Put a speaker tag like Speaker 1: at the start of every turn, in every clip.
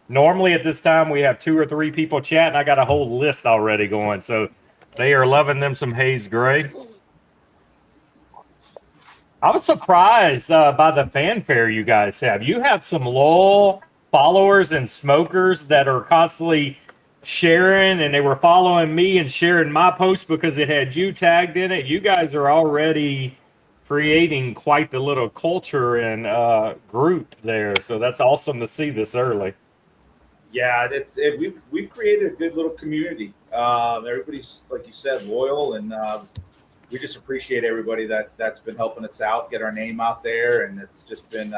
Speaker 1: Normally at this time we have 2 or 3 people chatting. I got a whole list already going, so they are loving them some Haze Gray. I was surprised by the fanfare you guys have. You have some loyal followers and smokers that are constantly sharing, and they were following me and sharing my post because it had you tagged in it. You guys are already creating quite the little culture and group there, so that's awesome to see this early.
Speaker 2: Yeah, we've created a good little community. Everybody's, like you said, loyal, and we just appreciate everybody that's been helping us out, get our name out there, and it's just been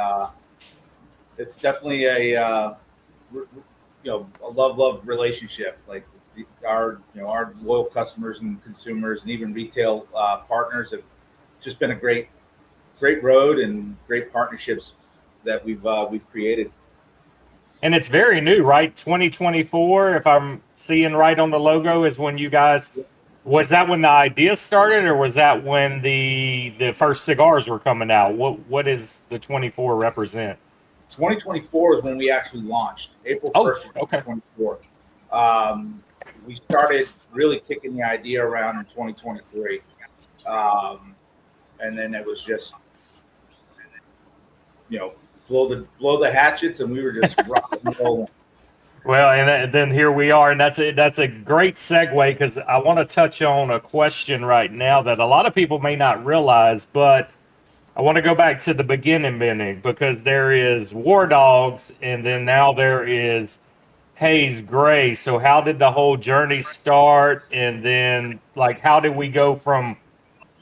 Speaker 2: it's definitely a love relationship. Like our loyal customers and consumers and even retail partners have just been a great road and great partnerships that we've created.
Speaker 1: And it's very new, right? 2024, if I'm seeing right on the logo, is when you guys. Was that when the idea started, or was that when the first cigars were coming out? What is the 24 represent?
Speaker 2: 2024 is when we actually launched, April 1st,
Speaker 1: okay.
Speaker 2: 2024. We started really kicking the idea around in 2023. And then it was just, blow the hatchets, and we were just rocking and rolling.
Speaker 1: Well, and then here we are, and that's a great segue, because I want to touch on a question right now that a lot of people may not realize, but I want to go back to the beginning, because there is War Dogs, and then now there is Haze Gray. So how did the whole journey start, and then how did we go from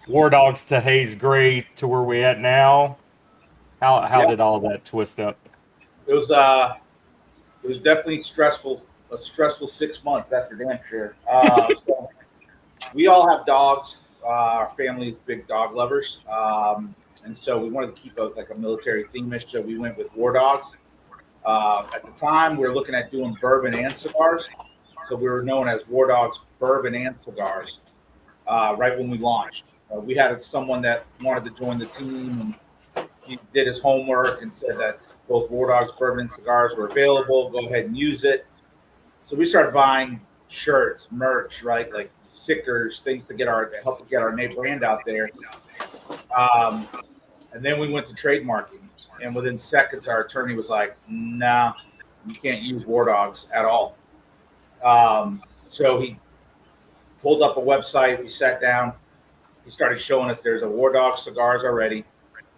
Speaker 1: War Dogs to Haze Gray to where we at now? How did all that twist up?
Speaker 2: It was definitely a stressful 6 months. That's for damn sure. So we all have dogs. Our family is big dog lovers, and so we wanted to keep a military theme-ish. So we went with War Dogs. At the time, we were looking at doing bourbon and cigars, so we were known as War Dogs Bourbon and Cigars. Right when we launched, we had someone that wanted to join the team, and he did his homework and said that both War Dogs Bourbon and Cigars were available. Go ahead and use it. So we started buying shirts, merch, right, like stickers, things to help get our name brand out there. And then we went to trademarking, and within seconds, our attorney was like, "Nah, you can't use War Dogs at all." So he pulled up a website. We sat down. He started showing us there's a War Dogs Cigars already,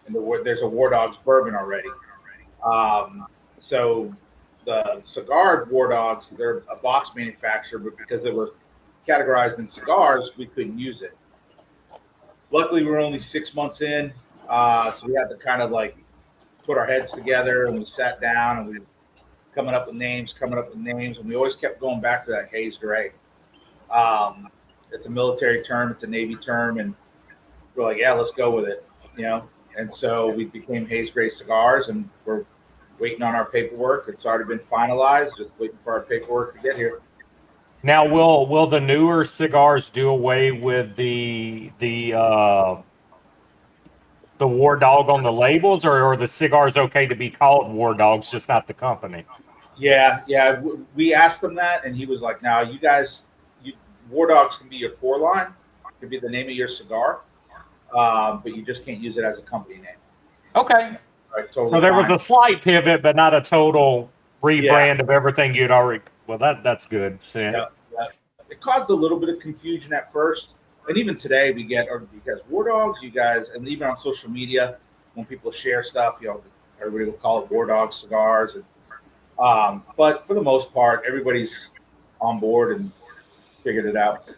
Speaker 2: and there's a War Dogs Bourbon already. So the cigar War Dogs, they're a box manufacturer, but because they were categorized in cigars, we couldn't use it. Luckily, we were only 6 months in, so we had to kind of put our heads together, and we sat down, and we were coming up with names, and we always kept going back to that Haze Gray. It's a military term, it's a Navy term, and we're like, yeah, let's go with it, And so we became Haze Gray Cigars, and we're waiting on our paperwork. It's already been finalized, just waiting for our paperwork to get here.
Speaker 1: Now, will the newer cigars do away with the War Dog on the labels, or are the cigars okay to be called War Dogs, just not the company?
Speaker 2: Yeah. We asked him that, and he was like, "Now, you guys, War Dogs can be your core line, can be the name of your cigar, but you just can't use it as a company name."
Speaker 1: Okay.
Speaker 2: Right, totally
Speaker 1: so there
Speaker 2: fine.
Speaker 1: was a slight pivot, but not a total rebrand of everything you'd already. Well, that's good.
Speaker 2: Yeah. It caused a little bit of confusion at first, and even today we get, because War Dogs, you guys, and even on social media when people share stuff, everybody will call it War Dogs Cigars, and but for the most part, everybody's on board and figured it out.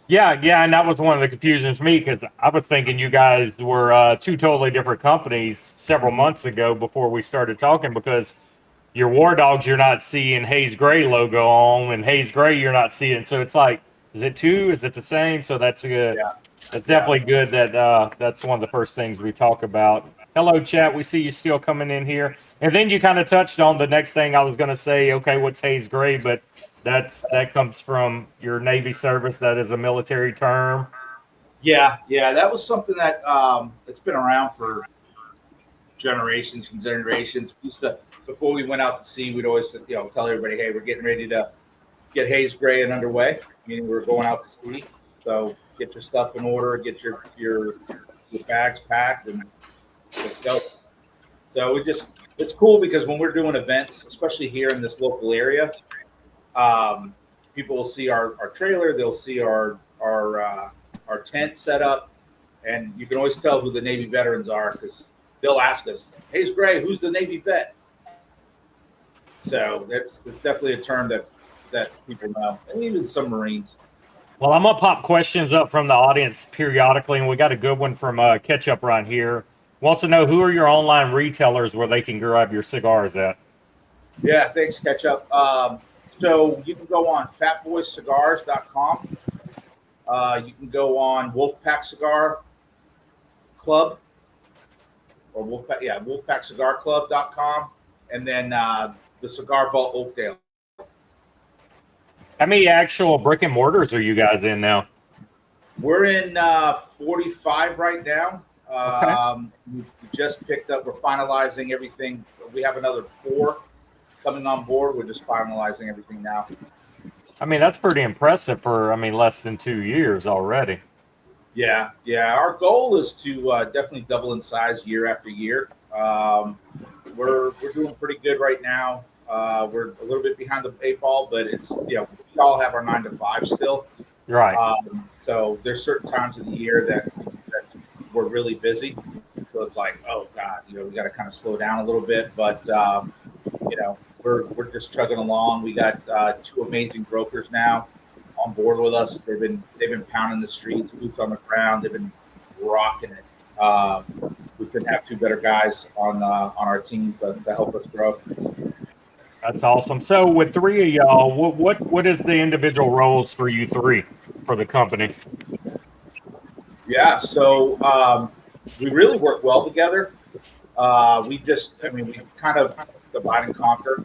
Speaker 1: Yeah, and that was one of the confusions for me, because I was thinking you guys were 2 totally different companies several months ago before we started talking, because your War Dogs you're not seeing Haze Gray logo on, and Haze Gray you're not seeing. So it's like, is it 2? Is it the same? So that's good.
Speaker 2: Yeah.
Speaker 1: That's definitely good that that's one of the first things we talk about. Hello, chat. We see you still coming in here. And then you kind of touched on the next thing I was going to say, okay, what's Haze Gray? But that comes from your Navy service. That is a military term.
Speaker 2: Yeah, that was something that it's been around for generations and generations. We used to, before we went out to sea, we'd always tell everybody, hey, we're getting ready to get Haze Gray and underway, meaning we're going out to sea. So get your stuff in order, get your bags packed, and let's go. So it's cool because when we're doing events, especially here in this local area, people will see our trailer, they'll see our tent set up, and you can always tell who the Navy veterans are because they'll ask us, "Haze Gray, who's the Navy vet?" So it's definitely a term that people know, and even some Marines.
Speaker 1: Well, I'm gonna pop questions up from the audience periodically, and we got a good one from Ketchup right here. Wants to know who are your online retailers where they can grab your cigars at.
Speaker 2: Yeah, thanks, Ketchup. So you can go on fatboyscigars.com. You can go on Wolfpack Cigar Club or wolfpackcigarclub.com, and then the Cigar Vault Oakdale.
Speaker 1: How many actual brick and mortars are you guys in now?
Speaker 2: We're in 45 right now.
Speaker 1: Okay.
Speaker 2: We just picked up. We're finalizing everything. We have another 4 coming on board. We're just finalizing everything now.
Speaker 1: I mean, that's pretty impressive for, less than 2 years already.
Speaker 2: Yeah. Our goal is to definitely double in size year after year. We're doing pretty good right now. We're a little bit behind the 8 ball, but it's we all have our 9 to 5 still.
Speaker 1: Right.
Speaker 2: So there's certain times of the year that we're really busy. So it's like, oh God, we got to kind of slow down a little bit. But we're just chugging along. We got 2 amazing brokers now on board with us. They've been pounding the streets, boots on the ground. They've been rocking it. We couldn't have 2 better guys on our team to help us grow.
Speaker 1: That's awesome. So with 3 of y'all, what is the individual roles for you 3 for the company?
Speaker 2: Yeah, so we really work well together. We kind of divide and conquer.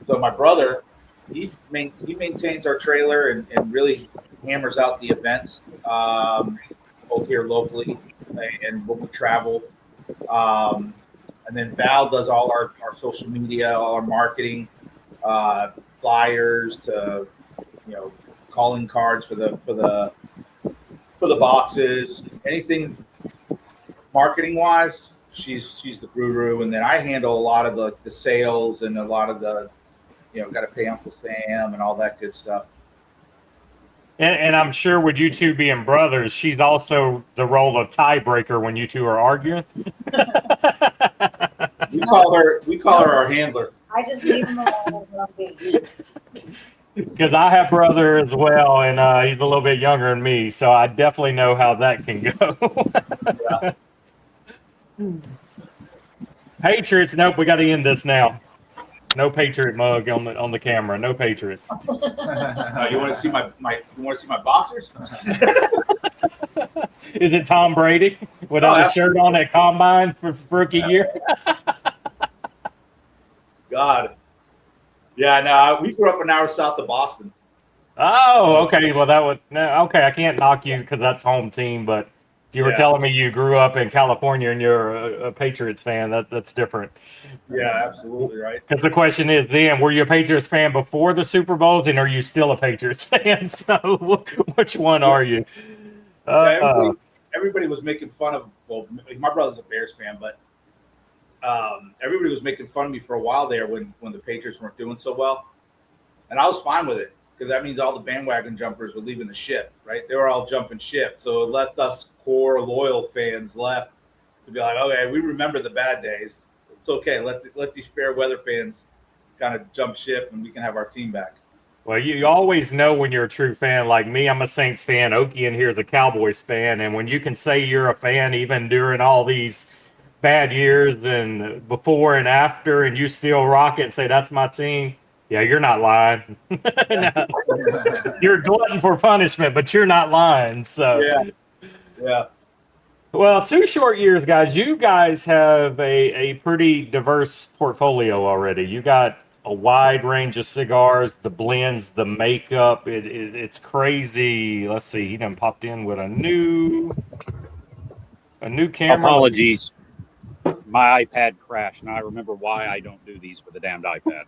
Speaker 2: So my brother, he maintains our trailer and really hammers out the events, both here locally and when we travel. And then Val does all our social media, all our marketing, flyers to calling cards for the boxes, anything marketing wise. She's the guru, and then I handle a lot of the sales and a lot of the got to pay Uncle Sam and all that good stuff.
Speaker 1: And I'm sure with you 2 being brothers, she's also the role of tiebreaker when you 2 are arguing.
Speaker 2: We call her our handler.
Speaker 3: I just leave him alone.
Speaker 1: Because I have brother as well, and he's a little bit younger than me, so I definitely know how that can go.
Speaker 2: Yeah.
Speaker 1: Patriots, nope, we got to end this now. No Patriot mug on the camera. No Patriots.
Speaker 2: You want to see my boxers?
Speaker 1: Is it Tom Brady without a shirt on at Combine for rookie year?
Speaker 2: God. Yeah, no, we grew up an hour south of Boston.
Speaker 1: Oh, okay. Well, okay. I can't knock you because that's home team, but if you were telling me you grew up in California and you're a Patriots fan, that's different.
Speaker 2: Yeah, absolutely right.
Speaker 1: Because the question is, then, were you a Patriots fan before the Super Bowls, and are you still a Patriots fan? So, which one are you?
Speaker 2: Everybody was making fun of. Well, my brother's a Bears fan, but everybody was making fun of me for a while there when the Patriots weren't doing so well, and I was fine with it because that means all the bandwagon jumpers were leaving the ship. Right? They were all jumping ship, so it left us core loyal fans left to be like, okay, we remember the bad days. It's okay. Let these fair weather fans kind of jump ship, and we can have our team back.
Speaker 1: Well, you always know when you're a true fan. Like me, I'm a Saints fan. Okie in here is a Cowboys fan. And when you can say you're a fan even during all these bad years and before and after, and you still rock it and say, that's my team, yeah, you're not lying. You're a glutton for punishment, but you're not lying. So,
Speaker 2: yeah.
Speaker 1: Well, 2 short years, guys. You guys have a pretty diverse portfolio already. You got a wide range of cigars, the blends, the makeup. It's crazy. Let's see. He done popped in with a new camera.
Speaker 4: Apologies.
Speaker 3: my iPad crashed, and I remember why I don't do these with the damned iPad.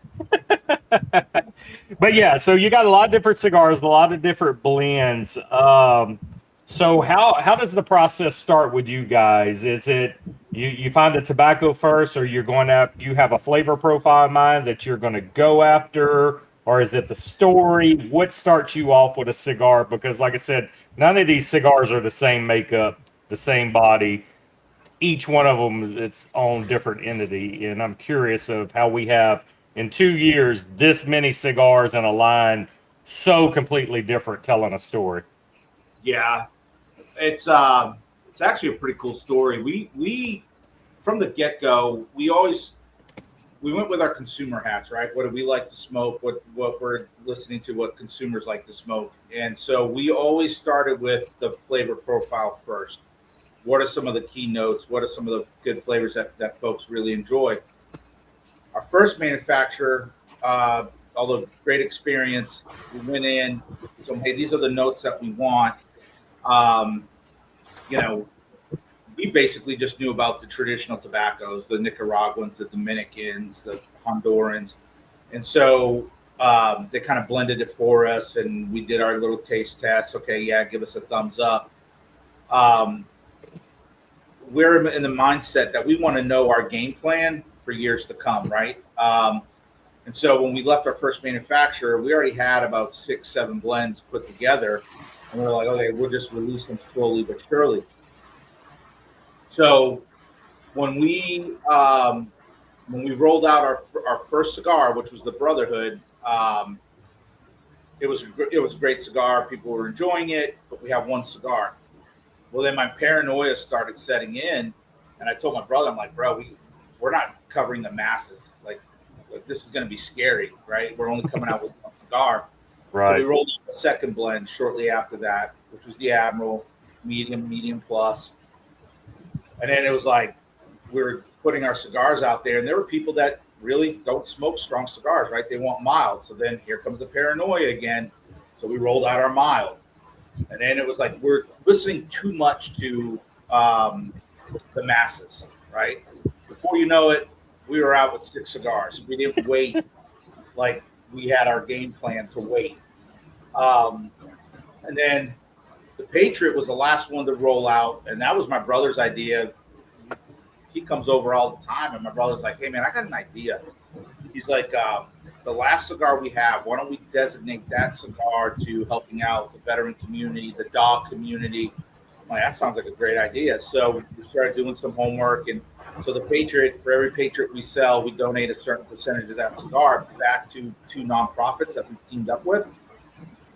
Speaker 1: But yeah, so you got a lot of different cigars, a lot of different blends. So how does the process start with you guys? Is it you find the tobacco first, or you're going up? You have a flavor profile in mind that you're going to go after, or is it the story? What starts you off with a cigar? Because like I said, none of these cigars are the same makeup, the same body. Each one of them is its own different entity, and I'm curious of how we have in 2 years this many cigars in a line so completely different telling a story.
Speaker 2: Yeah, it's actually a pretty cool story. We from the get go, we went with our consumer hats, right? What do we like to smoke? What we're listening to? What consumers like to smoke? And so we always started with the flavor profile first. What are some of the key notes? What are some of the good flavors that folks really enjoy? Our first manufacturer, although great experience, we went in, so hey, these are the notes that we want. Um, you know, we basically just knew about the traditional tobaccos, the Nicaraguans, the Dominicans, the Hondurans, and so they kind of blended it for us, and we did our little taste test. Okay, yeah, give us a thumbs up. Um, we're in the mindset that we want to know our game plan for years to come, right? And so when we left our first manufacturer, we already had about 6, 7 blends put together, and we're like, okay, we'll just release them slowly but surely. So when we rolled out our first cigar, which was the Brotherhood, it was a great cigar. People were enjoying it, but we have one cigar. Well, then my paranoia started setting in, and I told my brother, I'm like, bro, we're not covering the masses. Like this is going to be scary, right? We're only coming out with one cigar.
Speaker 1: Right.
Speaker 2: So we rolled out the second blend shortly after that, which was the Admiral, medium plus. And then it was like we were putting our cigars out there, and there were people that really don't smoke strong cigars, right? They want mild. So then here comes the paranoia again. So we rolled out our mild. And then it was like we're listening too much to the masses, right? Before you know it, we were out with 6 cigars. We didn't wait like we had our game plan to wait. And then the Patriot was the last one to roll out, and that was my brother's idea. He comes over all the time, and my brother's like, hey, man, I got an idea. He's like, the last cigar we have, why don't we designate that cigar to helping out the veteran community, the dog community? I'm like, that sounds like a great idea. So we started doing some homework, and so the Patriot, for every Patriot we sell, we donate a certain percentage of that cigar back to 2 nonprofits that we teamed up with.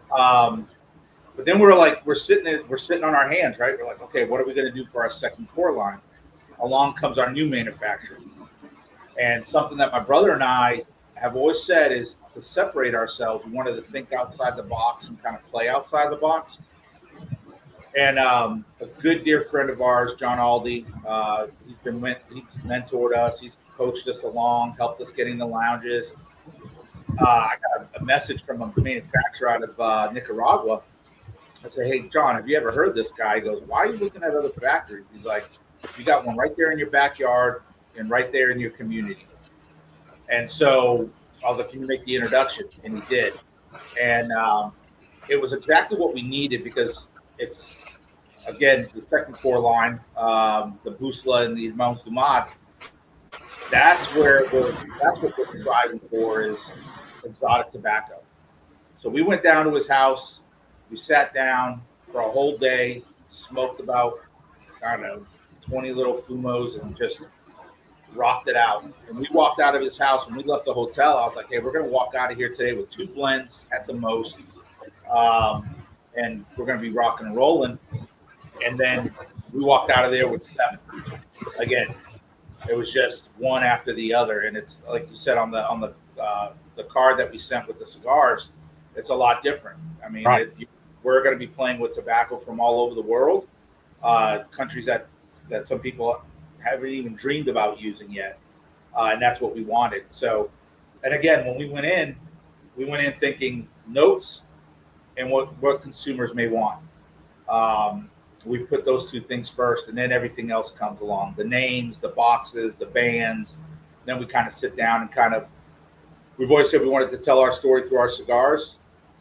Speaker 2: But then we're sitting on our hands, right? We're like, okay, what are we going to do for our second core line? Along comes our new manufacturer. And something that my brother and I have always said is to separate ourselves. We wanted to think outside the box and kind of play outside the box. And a good dear friend of ours, John Aldi, he's mentored us. He's coached us along, helped us get in the lounges. I got a message from a manufacturer out of Nicaragua. I said, hey, John, have you ever heard this guy? He goes, why are you looking at other factories? He's like, you got one right there in your backyard and right there in your community. And so I was like, can you make the introduction? And he did. And it was exactly what we needed because it's, again, the second core line, the Busla and the Mount Dumad. That's what we're striving for is exotic tobacco. So we went down to his house. We sat down for a whole day, smoked about, 20 little fumos and just rocked it out. And we walked out of his house. When we left the hotel, I was like, hey, we're going to walk out of here today with 2 blends at the most. And we're going to be rocking and rolling. And then we walked out of there with 7. Again, it was just one after the other. And it's like you said on the card that we sent with the cigars, it's a lot different. I mean,
Speaker 1: right.
Speaker 2: We're going to be playing with tobacco from all over the world, countries that some people haven't even dreamed about using yet. And that's what we wanted. So, and again, when we went in thinking notes and what consumers may want. We put those two things first, and then everything else comes along. The names, the boxes, the bands. Then we kind of sit down and we've always said we wanted to tell our story through our cigars.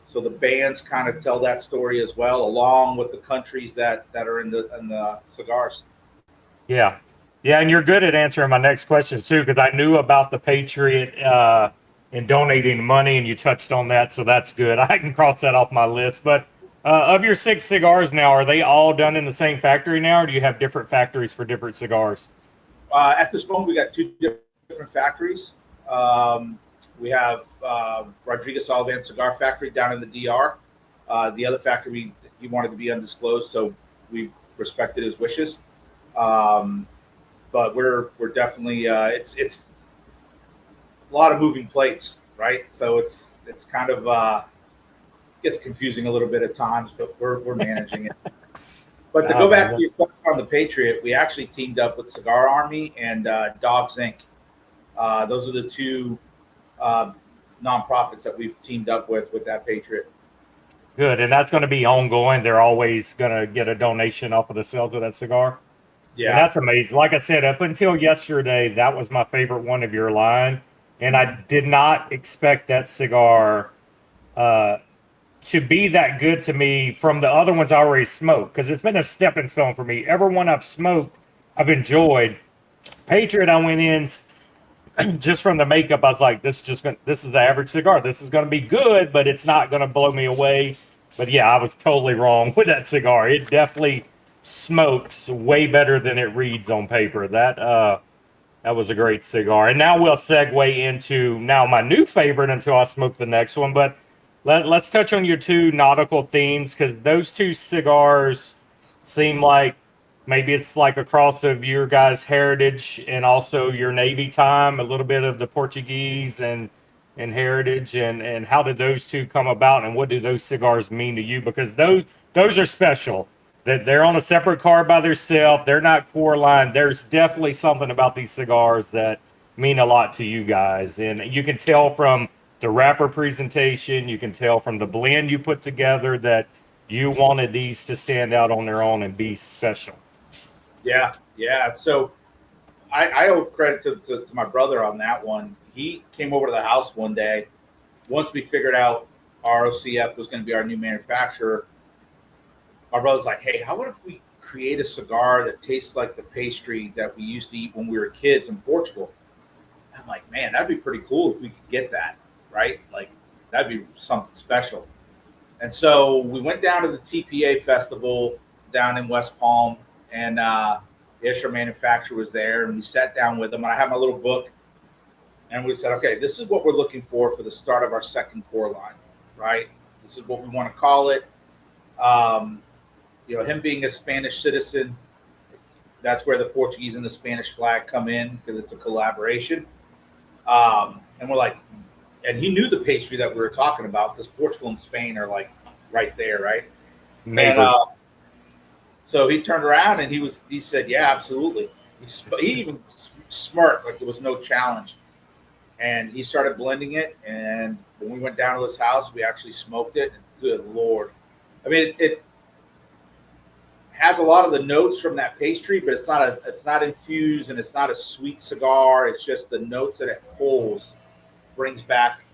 Speaker 2: So the bands kind of tell that story as well, along with the countries that are in the cigars.
Speaker 1: Yeah. Yeah, and you're good at answering my next questions too, because I knew about the Patriot and donating money, and you touched on that, so that's good. I can cross that off my list. But of your 6 cigars now, are they all done in the same factory now, or do you have different factories for different cigars?
Speaker 2: At this moment, we got 2 different factories. We have Rodriguez Olivan Cigar Factory down in the DR. The other factory, he wanted to be undisclosed, so we respected his wishes. But we're definitely it's a lot of moving plates, right? So it's kind of gets confusing a little bit at times, but we're managing it. But to go back to your question on the Patriot, we actually teamed up with Cigar Army and Dogs Inc. Those are the 2 nonprofits that we've teamed up with that Patriot.
Speaker 1: Good, and that's going to be ongoing. They're always going to get a donation off of the sales of that cigar.
Speaker 2: Yeah,
Speaker 1: and that's amazing. Like I said, up until yesterday, that was my favorite one of your line, and I did not expect that cigar to be that good to me from the other ones I already smoked, because it's been a stepping stone for me. Every one I've smoked, I've enjoyed. Patriot, I went in just from the makeup. I was like, this is the average cigar. This is going to be good, but it's not going to blow me away. But yeah, I was totally wrong with that cigar. It definitely smokes way better than it reads on paper. That was a great cigar. And now we'll segue into my new favorite until I smoke the next one. But let's touch on your 2 nautical themes, because those 2 cigars seem like maybe it's like a cross of your guys' heritage and also your Navy time, a little bit of the Portuguese and heritage, and how did those 2 come about, and what do those cigars mean to you? Because those are special. That they're on a separate card by themselves. They're not core line. There's definitely something about these cigars that mean a lot to you guys, and you can tell from the wrapper presentation, you can tell from the blend you put together that you wanted these to stand out on their own and be special.
Speaker 2: Yeah. So I owe credit to my brother on that one. He came over to the house one day. Once we figured out ROCF was going to be our new manufacturer, my brother's like, hey, how about if we create a cigar that tastes like the pastry that we used to eat when we were kids in Portugal? I'm like, man, that'd be pretty cool if we could get that, right? Like, that'd be something special. And so we went down to the TPA festival down in West Palm, and the Isher manufacturer was there, and we sat down with them. And I have my little book, and we said, okay, this is what we're looking for the start of our second core line, right? This is what we want to call it. Him being a Spanish citizen, that's where the Portuguese and the Spanish flag come in, because it's a collaboration. And we're like, and he knew the pastry that we were talking about, because Portugal and Spain are like right there, right?
Speaker 1: Neighbors.
Speaker 2: And, so he turned around and he said, yeah, absolutely. He even smirked like there was no challenge. And he started blending it. And when we went down to his house, we actually smoked it. And good Lord. I mean, it has a lot of the notes from that pastry, but it's not infused, and it's not a sweet cigar. It's just the notes that it pulls brings back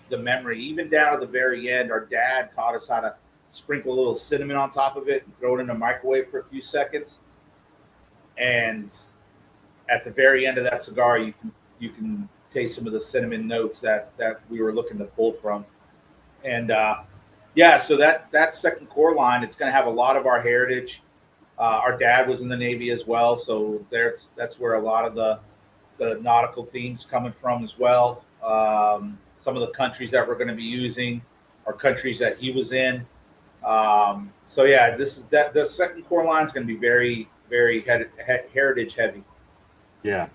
Speaker 2: the memory. Even down to the very end, our dad taught us how to sprinkle a little cinnamon on top of it and throw it in the microwave for a few seconds. And at the very end of that cigar, you can taste some of the cinnamon notes that we were looking to pull from. And so that second core line, it's going to have a lot of our heritage. Our dad was in the Navy as well, so that's where a lot of the nautical themes coming from as well. Some of the countries that we're going to be using are countries that he was in. The second core line is going to be very, very heritage heavy.
Speaker 1: Yeah,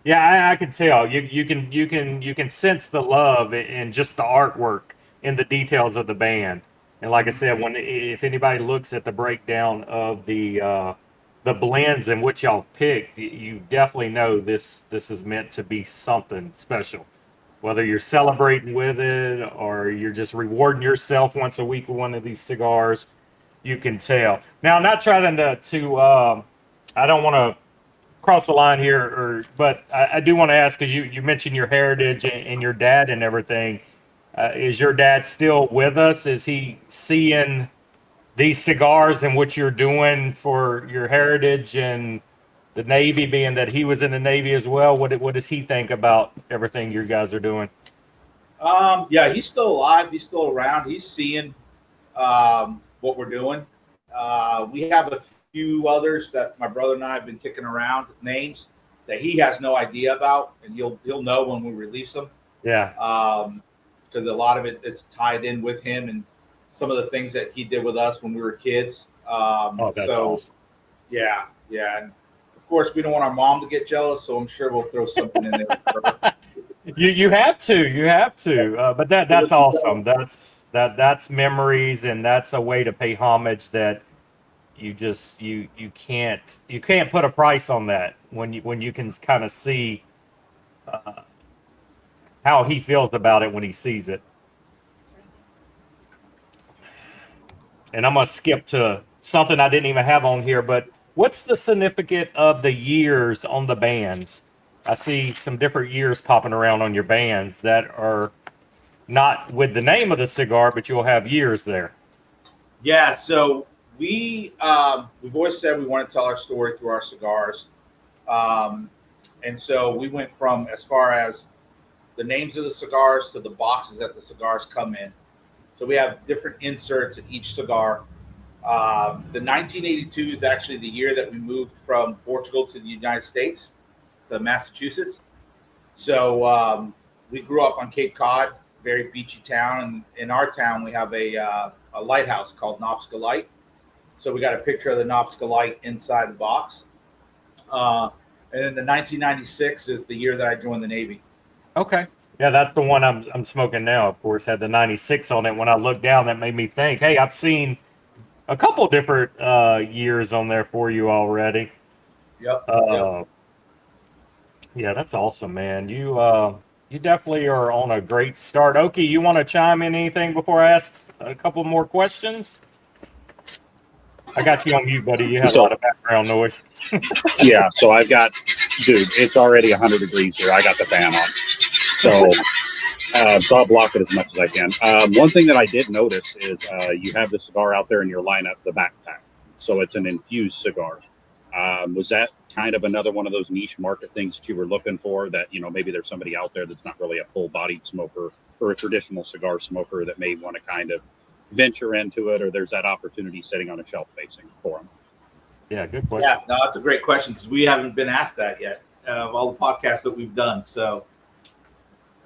Speaker 1: I can tell. You can sense the love in just the artwork and the details of the band. And like I said, if anybody looks at the breakdown of the blends and what y'all picked, you definitely know this is meant to be something special. Whether you're celebrating with it or you're just rewarding yourself once a week with one of these cigars, you can tell. Now, I'm not trying to I don't want to cross the line here, but I do want to ask, because you mentioned your heritage and your dad and everything. Is your dad still with us? Is he seeing these cigars and what you're doing for your heritage and the Navy, being that he was in the Navy as well? What does he think about everything you guys are doing?
Speaker 2: Yeah, he's still alive. He's still around. He's seeing what we're doing. We have a few others that my brother and I have been kicking around, names that he has no idea about, and he'll know when we release them.
Speaker 1: Yeah.
Speaker 2: Because a lot of it's tied in with him and some of the things that he did with us when we were kids.
Speaker 1: That's awesome.
Speaker 2: Yeah. And of course, we don't want our mom to get jealous, so I'm sure we'll throw something in there for her.
Speaker 1: You have to. But that's awesome. That's memories, and that's a way to pay homage that you can't put a price on that when you can kind of see how he feels about it when he sees it. And I'm gonna skip to something I didn't even have on here, but what's the significance of the years on the bands? I see some different years popping around on your bands that are not with the name of the cigar, but you'll have years there.
Speaker 2: Yeah, so we've always said we want to tell our story through our cigars, and so we went from as far as the names of the cigars to the boxes that the cigars come in. So we have different inserts in each cigar. The 1982 is actually the year that we moved from Portugal to the United States, to Massachusetts. So we grew up on Cape Cod, very beachy town, and in our town we have a lighthouse called Nopska Light. So we got a picture of the Nopska Light inside the box. And then the 1996 is the year that I joined the Navy.
Speaker 1: Okay. Yeah, that's the one I'm smoking now. Of course, had the 96 on it. When I looked down, that made me think, hey, I've seen a couple different years on there for you already.
Speaker 2: Yep.
Speaker 1: Yeah, that's awesome, man. You definitely are on a great start. Oki, you want to chime in anything before I ask a couple more questions? I got you on mute, buddy. You have a lot of background noise.
Speaker 3: Yeah, so I've got, dude, it's already 100 degrees here. I got the fan on. So I'll block it as much as I can. One thing that I did notice is you have the cigar out there in your lineup, the backpack. So it's an infused cigar. Was that kind of another one of those niche market things that you were looking for, that, you know, maybe there's somebody out there that's not really a full-bodied smoker or a traditional cigar smoker that may want to kind of venture into it, or there's that opportunity sitting on a shelf facing for them?
Speaker 1: Yeah, good question.
Speaker 2: Yeah, no, that's a great question, because we haven't been asked that yet of all the podcasts that we've done. So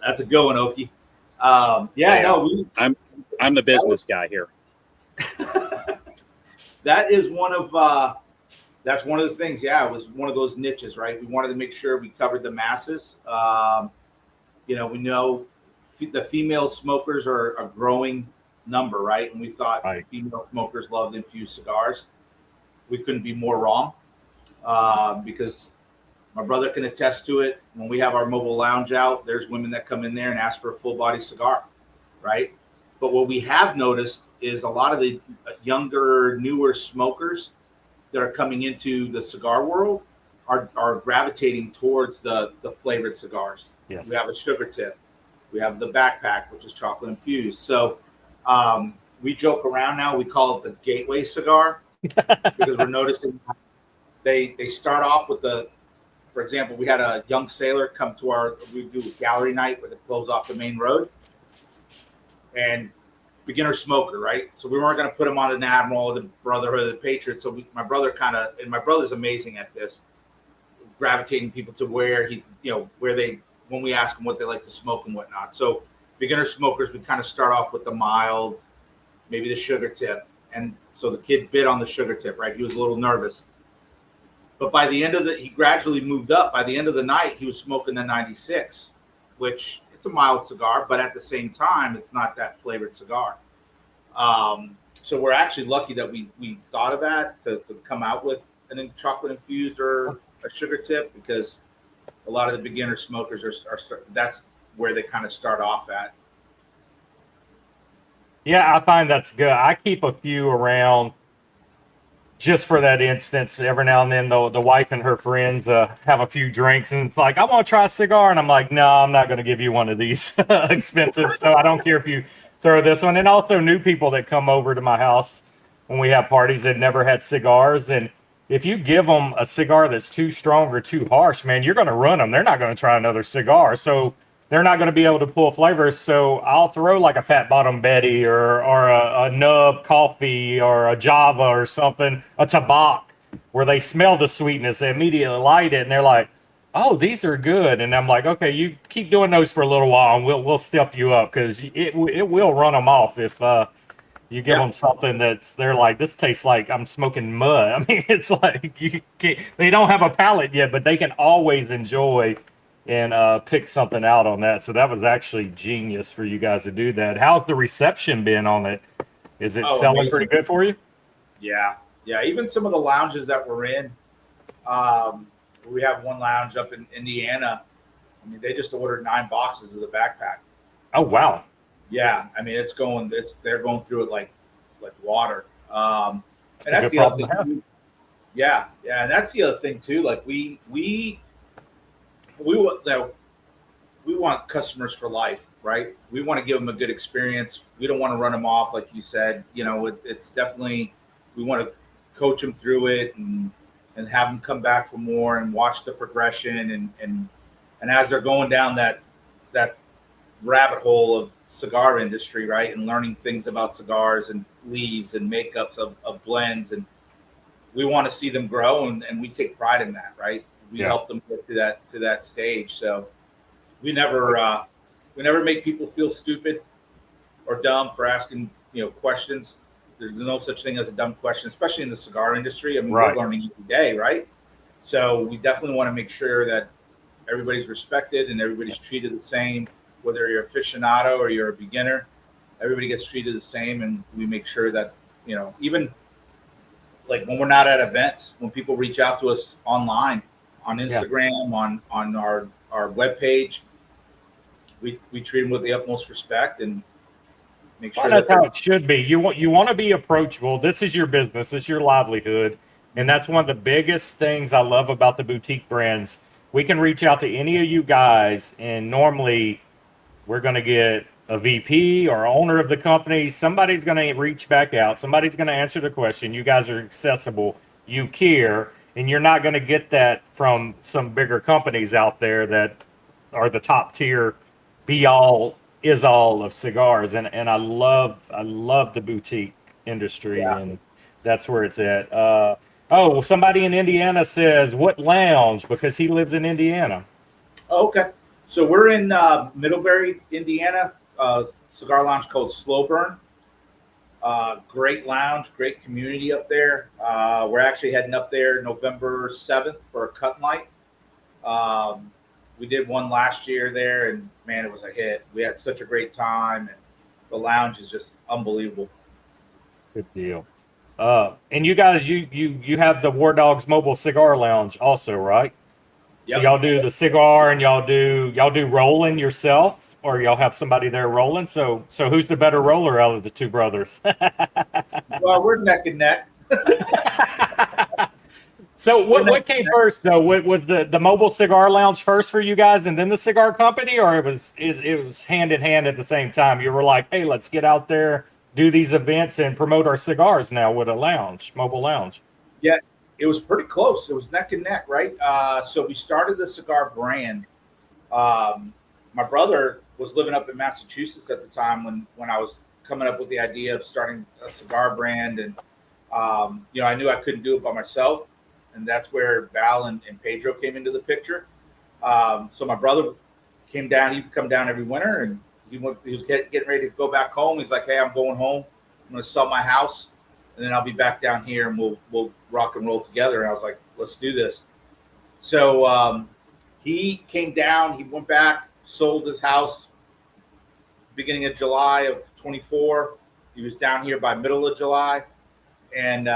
Speaker 2: that's a good one, Oki. I'm the business guy here. That is one of that's one of the things. Yeah, it was one of those niches, right? We wanted to make sure we covered the masses. We know the female smokers are a growing number, right? And we thought female smokers loved infused cigars. We couldn't be more wrong, because my brother can attest to it. When we have our mobile lounge out, there's women that come in there and ask for a full body cigar, right? But what we have noticed is a lot of the younger, newer smokers that are coming into the cigar world are gravitating towards the flavored cigars.
Speaker 1: Yes.
Speaker 2: We have a sugar tip. We have the backpack, which is chocolate infused. So we joke around now. We call it the gateway cigar, because we're noticing they start off with for example, we had a young sailor come to we do a gallery night where they close off the main road, and beginner smoker, right? So we weren't going to put him on an Admiral or the Brotherhood of the Patriot. So my brother's amazing at this, gravitating people to where when we ask them what they like to smoke and whatnot. So beginner smokers, we kind of start off with the mild, maybe the sugar tip. And so the kid bit on the sugar tip, right? He was a little nervous. But by the end of he gradually moved up. By the end of the night, he was smoking the 96, which it's a mild cigar, but at the same time, it's not that flavored cigar. So we're actually lucky that we thought of that to come out with an chocolate infused or a sugar tip, because a lot of the beginner smokers that's where they kind of start off at.
Speaker 1: Yeah, I find that's good. I keep a few around just for that instance, every now and then the wife and her friends have a few drinks, and it's like, I want to try a cigar, and I'm like, no, I'm not going to give you one of these expensive. So I don't care if you throw this one. And also new people that come over to my house when we have parties that never had cigars, and if you give them a cigar that's too strong or too harsh, man, you're going to run them. They're not going to try another cigar. So they're not going to be able to pull flavors. So I'll throw like a Fat Bottom Betty or a Nub Coffee or a Java or something, a Tabac, where they smell the sweetness, they immediately light it, and they're like, "Oh, these are good." And I'm like, "Okay, you keep doing those for a little while, and we'll step you up because it will run them off if you give them something that's they're like, this tastes like I'm smoking mud." I mean, it's like they don't have a palate yet, but they can always enjoy and pick something out on that. So that was actually genius for you guys to do that. How's the reception been on it? Is it selling
Speaker 2: amazing.
Speaker 1: pretty good for you?
Speaker 2: Yeah. Even some of the lounges that we're in, we have one lounge up in Indiana. I mean, they just ordered 9 boxes of the backpack.
Speaker 1: Oh wow.
Speaker 2: Yeah, I mean, they're going through it like water. And
Speaker 1: That's a
Speaker 2: that's
Speaker 1: good
Speaker 2: the other
Speaker 1: problem to have.
Speaker 2: thing too. Yeah, and that's the other thing too. Like we want customers for life, right? We want to give them a good experience. We don't want to run them off, like you said. You know, it's definitely, we want to coach them through it and have them come back for more and watch the progression and as they're going down that rabbit hole of cigar industry, right, and learning things about cigars and leaves and makeups of blends, and we want to see them grow, and we take pride in that, right? We help them get to that stage. So we never make people feel stupid or dumb for asking questions. There's no such thing as a dumb question, especially in the cigar industry. I mean,
Speaker 1: Right.
Speaker 2: We're learning every day, right? So we definitely want to make sure that everybody's respected and everybody's treated the same, whether you're aficionado or you're a beginner. Everybody gets treated the same, and we make sure that even like when we're not at events, when people reach out to us online, on Instagram, on our webpage, we treat them with the utmost respect and make sure
Speaker 1: That's how it should be. You want to be approachable. This is your business. It's your livelihood. And that's one of the biggest things I love about the boutique brands. We can reach out to any of you guys, and normally we're going to get a VP or owner of the company. Somebody's going to reach back out. Somebody's going to answer the question. You guys are accessible. You care. And you're not going to get that from some bigger companies out there that are the top tier, be all, is all of cigars. And I love the boutique industry, and that's where it's at. Somebody in Indiana says, what lounge? Because he lives in Indiana.
Speaker 2: Okay. So we're in Middlebury, Indiana, cigar lounge called Slow Burn. Great lounge, great community up there. We're actually heading up there November 7th for a cut night. We did one last year there, and man, it was a hit. We had such a great time, and the lounge is just unbelievable.
Speaker 1: Good deal. And you guys, you have the War Dogs Mobile Cigar Lounge also, right?
Speaker 2: Yep.
Speaker 1: So y'all do the cigar, and y'all do rolling yourself, or y'all have somebody there rolling. So who's the better roller out of the two brothers?
Speaker 2: Well, we're neck and neck.
Speaker 1: So what came first though? Was the Mobile Cigar Lounge first for you guys, and then the cigar company, or it was hand in hand at the same time? You were like, hey, let's get out there, do these events, and promote our cigars now with a lounge, mobile lounge.
Speaker 2: Yeah, it was pretty close. It was neck and neck, right? So we started the cigar brand. My brother was living up in Massachusetts at the time when I was coming up with the idea of starting a cigar brand, and I knew I couldn't do it by myself, and that's where Val and Pedro came into the picture. So my brother came down. He'd come down every winter, and he was getting ready to go back home. He's like, hey, I'm going home. I'm going to sell my house, and then I'll be back down here, and we'll rock and roll together. And I was like, let's do this. So he came down. He went back, sold his house beginning of July of 24. He was down here by middle of July, and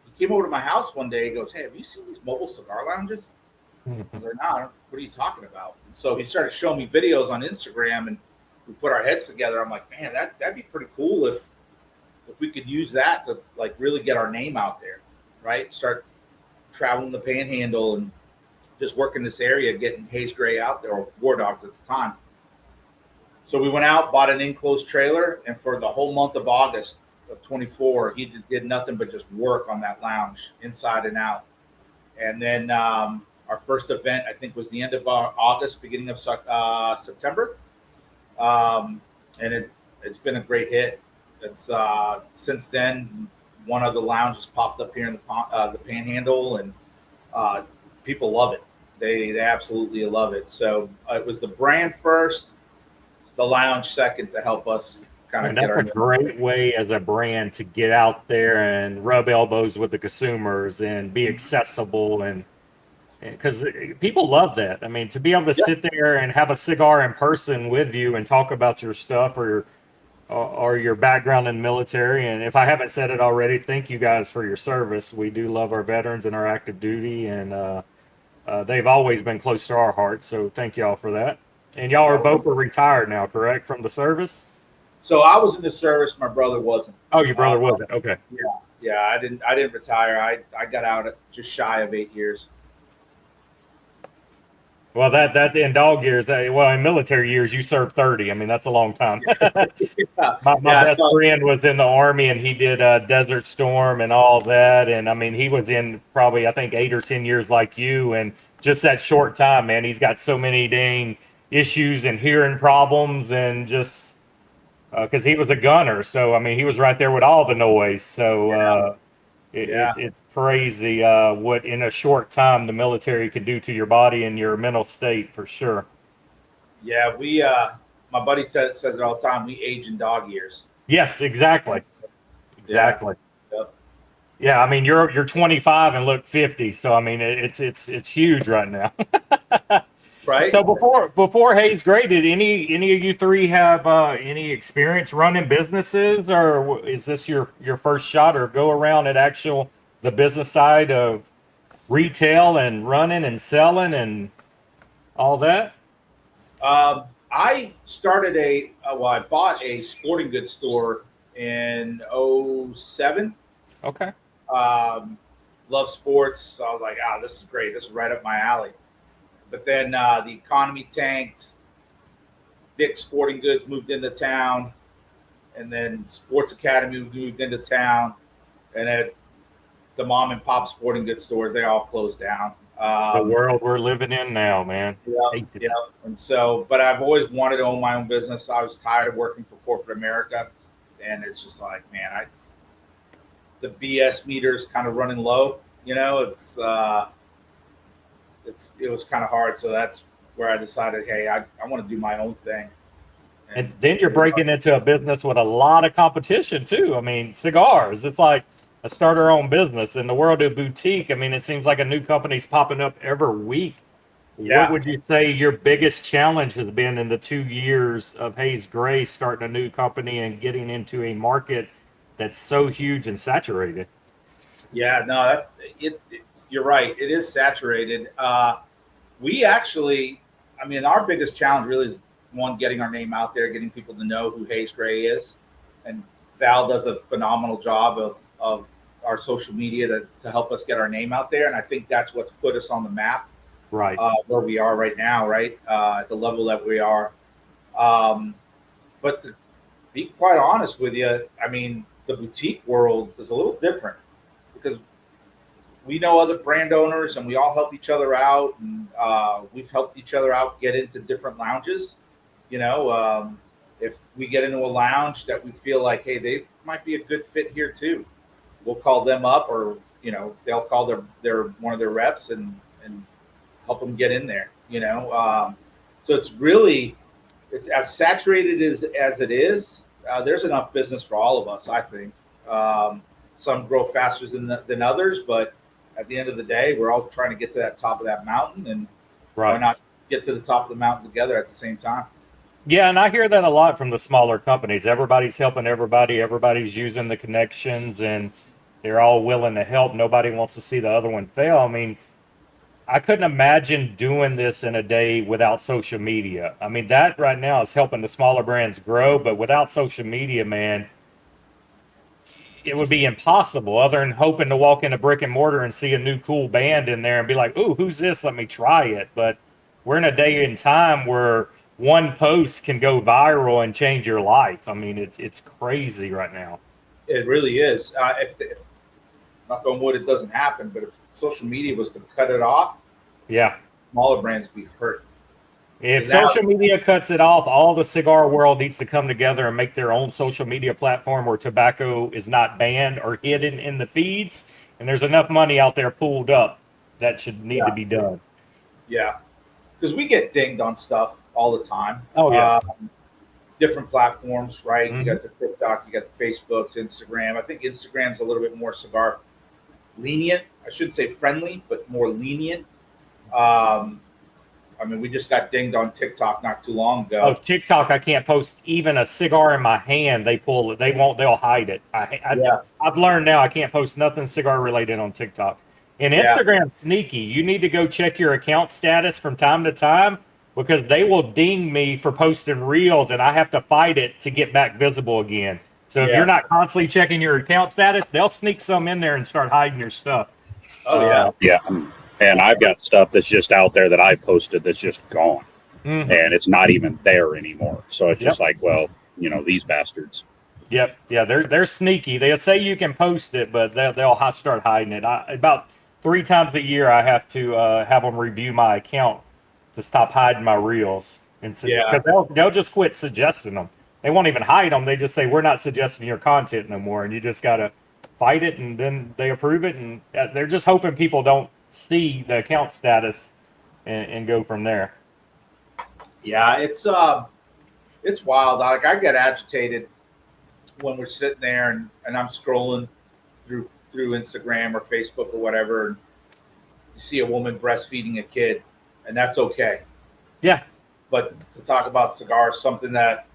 Speaker 2: he came over to my house one day. He goes, hey, have you seen these mobile cigar lounges? I was like, nah, what are you talking about? And so he started showing me videos on Instagram, and we put our heads together. I'm like, man, that'd be pretty cool if we could use that to like really get our name out there. right? Start traveling the Panhandle and just working this area, getting Haze Gray out there, or War Dogs at the time. So we went out, bought an enclosed trailer, and for the whole month of August of 24, he did nothing but just work on that lounge, inside and out. And then our first event, I think, was the end of August, beginning of September. And it's been a great hit. It's since then, one of the lounges popped up here in the Panhandle, and people love it. They absolutely love it. So it was the brand first, the lounge second, to help us kind of
Speaker 1: And that's a great way as a brand to get out there and rub elbows with the consumers and be accessible, and because people love that. I mean, to be able to sit there and have a cigar in person with you and talk about your stuff or your background in the military. And if I haven't said it already, thank you guys for your service. We do love our veterans and our active duty, and they've always been close to our hearts. So thank y'all for that. And y'all are both retired now, correct, from the service?
Speaker 2: So I was in the service. My brother wasn't.
Speaker 1: Oh, your brother wasn't. Okay.
Speaker 2: Yeah. I didn't retire. I got out at just shy of 8 years.
Speaker 1: Well, that in dog years, well, in military years, you served 30. I mean, that's a long time. My best friend was in the Army, and he did Desert Storm and all that. And I mean, he was in probably, I think, 8 or 10 years like you. And just that short time, man, he's got so many dang issues and hearing problems, and just because he was a gunner. So, I mean, he was right there with all the noise. So, it's crazy what in a short time the military can do to your body and your mental state, for sure.
Speaker 2: Yeah, we my buddy says it all the time. We age in dog years.
Speaker 1: Yes, exactly.
Speaker 2: Yep.
Speaker 1: Yeah, I mean you're 25 and look 50, so I mean it's huge right now.
Speaker 2: Right.
Speaker 1: So before Haze Gray, did any of you three have any experience running businesses, or is this your first shot or go around at the business side of retail and running and selling and all that?
Speaker 2: I started I bought a sporting goods store in 07.
Speaker 1: Okay.
Speaker 2: Love sports, so I was like, this is great. This is right up my alley. But then the economy tanked. Dick's Sporting Goods moved into town, and then Sports Academy moved into town, and then the mom and pop sporting goods stores, they all closed down.
Speaker 1: The world we're living in now, man.
Speaker 2: Yeah. And so, but I've always wanted to own my own business. I was tired of working for corporate America, and it's just like, man, the BS meter is kind of running low. You know, it was kind of hard. So that's where I decided, hey, I want to do my own thing.
Speaker 1: And then you're breaking into a business with a lot of competition too. I mean, cigars, it's like a start our own business. In the world of boutique, I mean, it seems like a new company's popping up every week. Yeah. What would you say your biggest challenge has been in the 2 years of Haze Gray starting a new company and getting into a market that's so huge and saturated?
Speaker 2: Yeah, no, you're right. It is saturated. We actually, I mean, our biggest challenge really is, one, getting our name out there, getting people to know who Haze Gray is. And Val does a phenomenal job of our social media to help us get our name out there. And I think that's what's put us on the map,
Speaker 1: right?
Speaker 2: Where we are right now, right? At the level that we are. But to be quite honest with you, I mean, the boutique world is a little different because we know other brand owners and we all help each other out, and we've helped each other out get into different lounges. You know, if we get into a lounge that we feel like, hey, they might be a good fit here too, we'll call them up, or you know, they'll call their one of their reps and help them get in there. You know, so it's as saturated as it is. There's enough business for all of us, I think. Some grow faster than others, but at the end of the day, we're all trying to get to that top of that mountain, and why not get to the top of the mountain together at the same time?
Speaker 1: Yeah, and I hear that a lot from the smaller companies. Everybody's helping everybody. Everybody's using the connections, and they're all willing to help. Nobody wants to see the other one fail. I mean, I couldn't imagine doing this in a day without social media. I mean, that right now is helping the smaller brands grow, but without social media, man, it would be impossible other than hoping to walk in a brick and mortar and see a new cool band in there and be like, "Ooh, who's this? Let me try it." But we're in a day and time where one post can go viral and change your life. I mean, it's crazy right now.
Speaker 2: It really is. If knock on wood, it doesn't happen. But if social media was to cut it off,
Speaker 1: Yeah.
Speaker 2: smaller brands would be hurt.
Speaker 1: If
Speaker 2: Now-
Speaker 1: social media cuts it off, all the cigar world needs to come together and make their own social media platform where tobacco is not banned or hidden in the feeds. And there's enough money out there pooled up that should need to be done.
Speaker 2: Yeah, because we get dinged on stuff all the time.
Speaker 1: Oh, yeah.
Speaker 2: Different platforms, right?
Speaker 1: Mhm.
Speaker 2: You got the TikTok, you got the Facebooks, Instagram. I think Instagram's a little bit more cigar lenient. I shouldn't say friendly, but more lenient. I mean, we just got dinged on TikTok not too long ago.
Speaker 1: Oh, TikTok, I can't post even a cigar in my hand. They pull it. They won't. They'll hide it. I've learned now I can't post nothing cigar related on TikTok. And Instagram's sneaky. You need to go check your account status from time to time because they will ding me for posting reels and I have to fight it to get back visible again. So if you're not constantly checking your account status, they'll sneak some in there and start hiding your stuff.
Speaker 2: Oh,
Speaker 3: Yeah. And I've got stuff that's just out there that I posted that's just gone.
Speaker 1: Mhm.
Speaker 3: And it's not even there anymore. So it's just like, well, these bastards.
Speaker 1: Yep. Yeah, they're sneaky. They'll say you can post it, but they'll start hiding it. About 3 times a year, I have to have them review my account to stop hiding my reels. And because they'll just quit suggesting them. They won't even hide them. They just say, we're not suggesting your content no more. And you just got to fight it, and then they approve it. And they're just hoping people don't see the account status and go from there.
Speaker 2: Yeah, it's wild. Like, I get agitated when we're sitting there and I'm scrolling through Instagram or Facebook or whatever, and you see a woman breastfeeding a kid, and that's okay.
Speaker 1: Yeah.
Speaker 2: But to talk about cigars, something that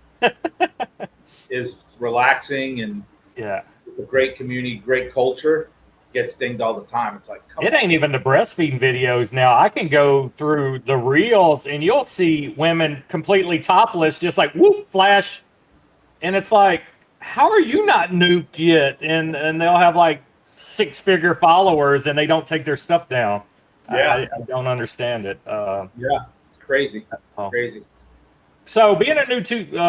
Speaker 2: is relaxing and a great community, great culture, gets dinged all the time. It's like,
Speaker 1: it ain't even the breastfeeding videos now. I can go through the reels and you'll see women completely topless, just like whoop, flash. And it's like, how are you not nuked yet? And they'll have like 6-figure followers and they don't take their stuff down. I don't understand it.
Speaker 2: It's crazy. Crazy.
Speaker 1: So being a new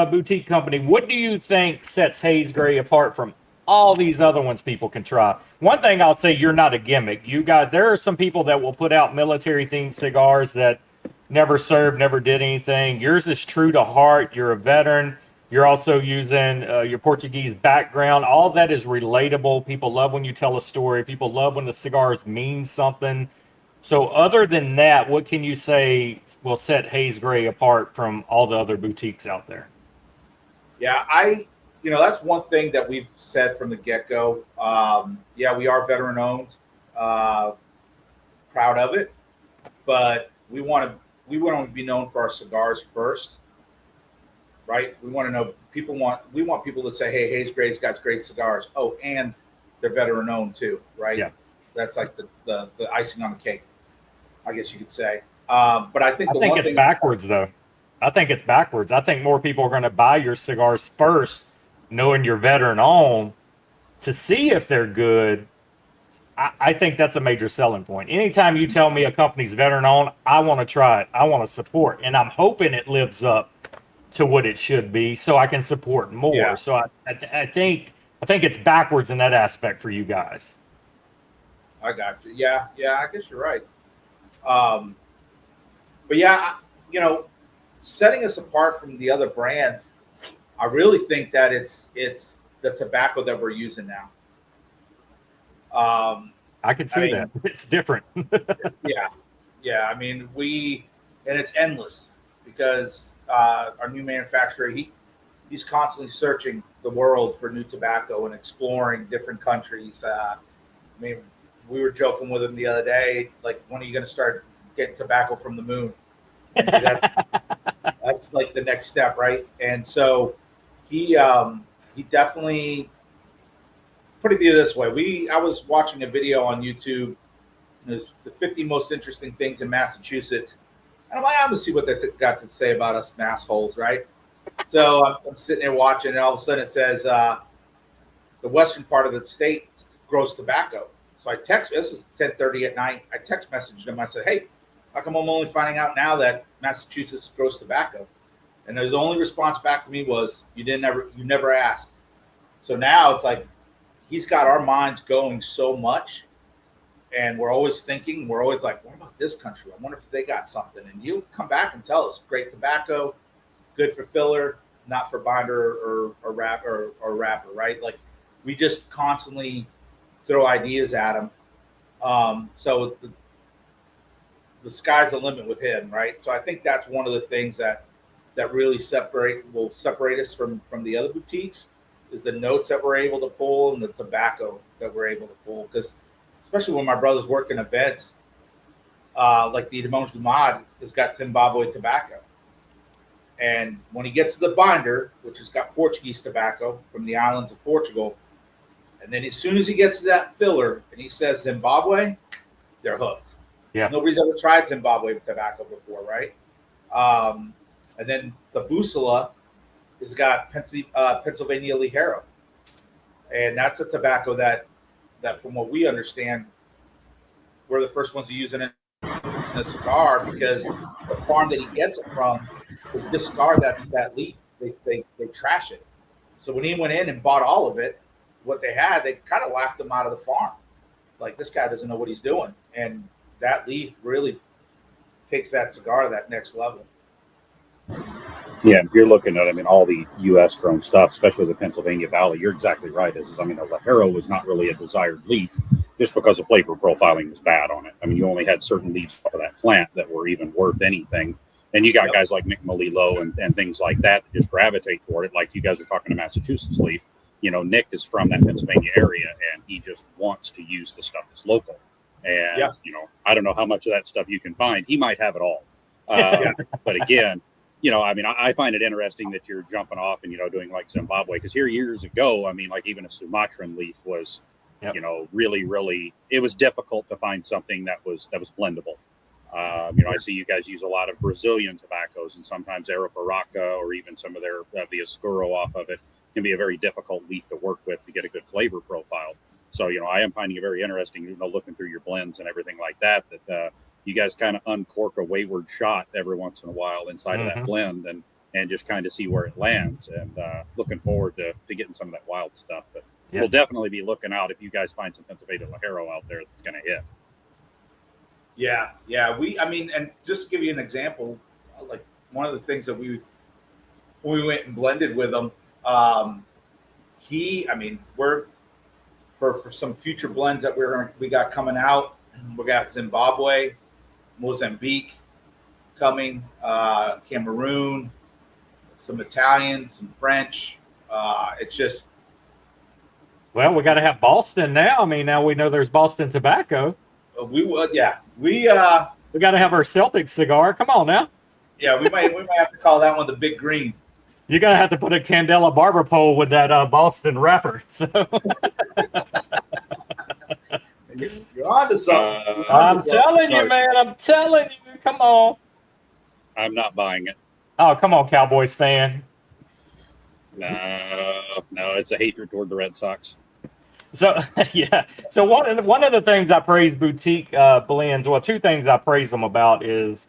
Speaker 1: boutique company, what do you think sets Haze Gray apart from all these other ones people can try? One thing I'll say, you're not a gimmick. There are some people that will put out military themed cigars that never served, never did anything. Yours is true to heart. You're a veteran. You're also using your Portuguese background. All of that is relatable. People love when you tell a story. People love when the cigars mean something. So other than that, what can you say will set Haze Gray apart from all the other boutiques out there?
Speaker 2: Yeah, that's one thing that we've said from the get-go. We are veteran-owned, proud of it, but we want to be known for our cigars first, right? We want to know we want people to say, hey, Haze Gray's got great cigars. Oh, and they're veteran-owned too, right?
Speaker 1: Yeah.
Speaker 2: That's like the icing on the cake, I guess you could say. But I think
Speaker 1: it's backwards, though. I think it's backwards. I think more people are going to buy your cigars first, knowing you're veteran-owned, to see if they're good. I think that's a major selling point. Anytime you tell me a company's veteran-owned, I want to try it. I want to support, and I'm hoping it lives up to what it should be, so I can support more.
Speaker 2: Yeah.
Speaker 1: So I think it's backwards in that aspect for you guys.
Speaker 2: I got you. Yeah, I guess you're right. But yeah, setting us apart from the other brands, I really think that it's the tobacco that we're using now.
Speaker 1: I can see that. It's different.
Speaker 2: Yeah. I mean, and it's endless because our new manufacturer, he's constantly searching the world for new tobacco and exploring different countries. I mean, we were joking with him the other day, like, when are you going to start getting tobacco from the moon? That's like the next step, right? And so he definitely, put it this way. I was watching a video on YouTube. It was the 50 most interesting things in Massachusetts. And I'm like, I'm going to see what they got to say about us massholes, right? So I'm sitting there watching, and all of a sudden it says, the western part of the state grows tobacco. So I text. This is 10:30 at night. I text messaged him. I said, "Hey, how come I'm only finding out now that Massachusetts grows tobacco?" And his only response back to me was, "You never asked." So now it's like he's got our minds going so much, and we're always thinking. We're always like, "What about this country? I wonder if they got something." And you come back and tell us, "Great tobacco, good for filler, not for binder or wrapper, right?" Like we just constantly throw ideas at him. So the sky's the limit with him, right? So I think that's one of the things that really will separate us from the other boutiques is the notes that we're able to pull and the tobacco that we're able to pull. Because especially when my brothers work in events, like the Demonge Dumad has got Zimbabwe tobacco. And when he gets to the binder, which has got Portuguese tobacco from the islands of Portugal, and then as soon as he gets to that filler and he says Zimbabwe, they're hooked.
Speaker 1: Yeah.
Speaker 2: Nobody's ever tried Zimbabwe tobacco before, right? And then the Bussola has got Pennsylvania Ligero. And that's a tobacco that from what we understand, we're the first ones to use it in a cigar because the farm that he gets it from will discard that leaf. They trash it. So when he went in and bought all of it, what they had, they kind of laughed him out of the farm. Like, this guy doesn't know what he's doing. And that leaf really takes that cigar to that next level.
Speaker 3: Yeah, if you're looking at, I mean, all the U.S. grown stuff, especially the Pennsylvania Valley, you're exactly right. I mean, a Ligero was not really a desired leaf just because the flavor profiling was bad on it. I mean, you only had certain leaves off of that plant that were even worth anything. And you got guys like Nick Melillo and things like that just gravitate toward it. Like you guys are talking to Massachusetts leaf. You know, Nick is from that Pennsylvania area, and he just wants to use the stuff that's local. And, you know, I don't know how much of that stuff you can find. He might have it all. But again, you know, I mean, I find it interesting that you're jumping off and, you know, doing like Zimbabwe. Because here years ago, I mean, like even a Sumatran leaf was, you know, really, really, it was difficult to find something that was blendable. You know, I see you guys use a lot of Brazilian tobaccos and sometimes Arapiraca or even some of their the Oscuro off of it can be a very difficult leaf to work with to get a good flavor profile. So, you know, I am finding it very interesting, you know, looking through your blends and everything like that, that you guys kind of uncork a wayward shot every once in a while inside of that blend and just kind of see where it lands. And looking forward to getting some of that wild stuff. But we'll definitely be looking out if you guys find some Pennsylvania Ligero out there that's going to hit.
Speaker 2: Yeah. I mean, and just to give you an example, like one of the things that when we went and blended with him, we're for some future blends that we got coming out. We got Zimbabwe, Mozambique coming, Cameroon, some Italian, some French. It's just.
Speaker 1: Well, we got to have Boston now. I mean, now we know there's Boston tobacco.
Speaker 2: We would, yeah. We
Speaker 1: got to have our Celtic cigar. Come on now.
Speaker 2: Yeah, we might have to call that one the Big Green.
Speaker 1: You're going to have to put a Candela barber pole with that Boston wrapper. So.
Speaker 2: You're on to something.
Speaker 1: I'm telling you, man. I'm telling you. Come on.
Speaker 3: I'm not buying it.
Speaker 1: Oh, come on, Cowboys fan.
Speaker 3: No, it's a hatred toward the Red Sox.
Speaker 1: So, yeah. So one of the things I praise boutique blends, well, two things I praise them about is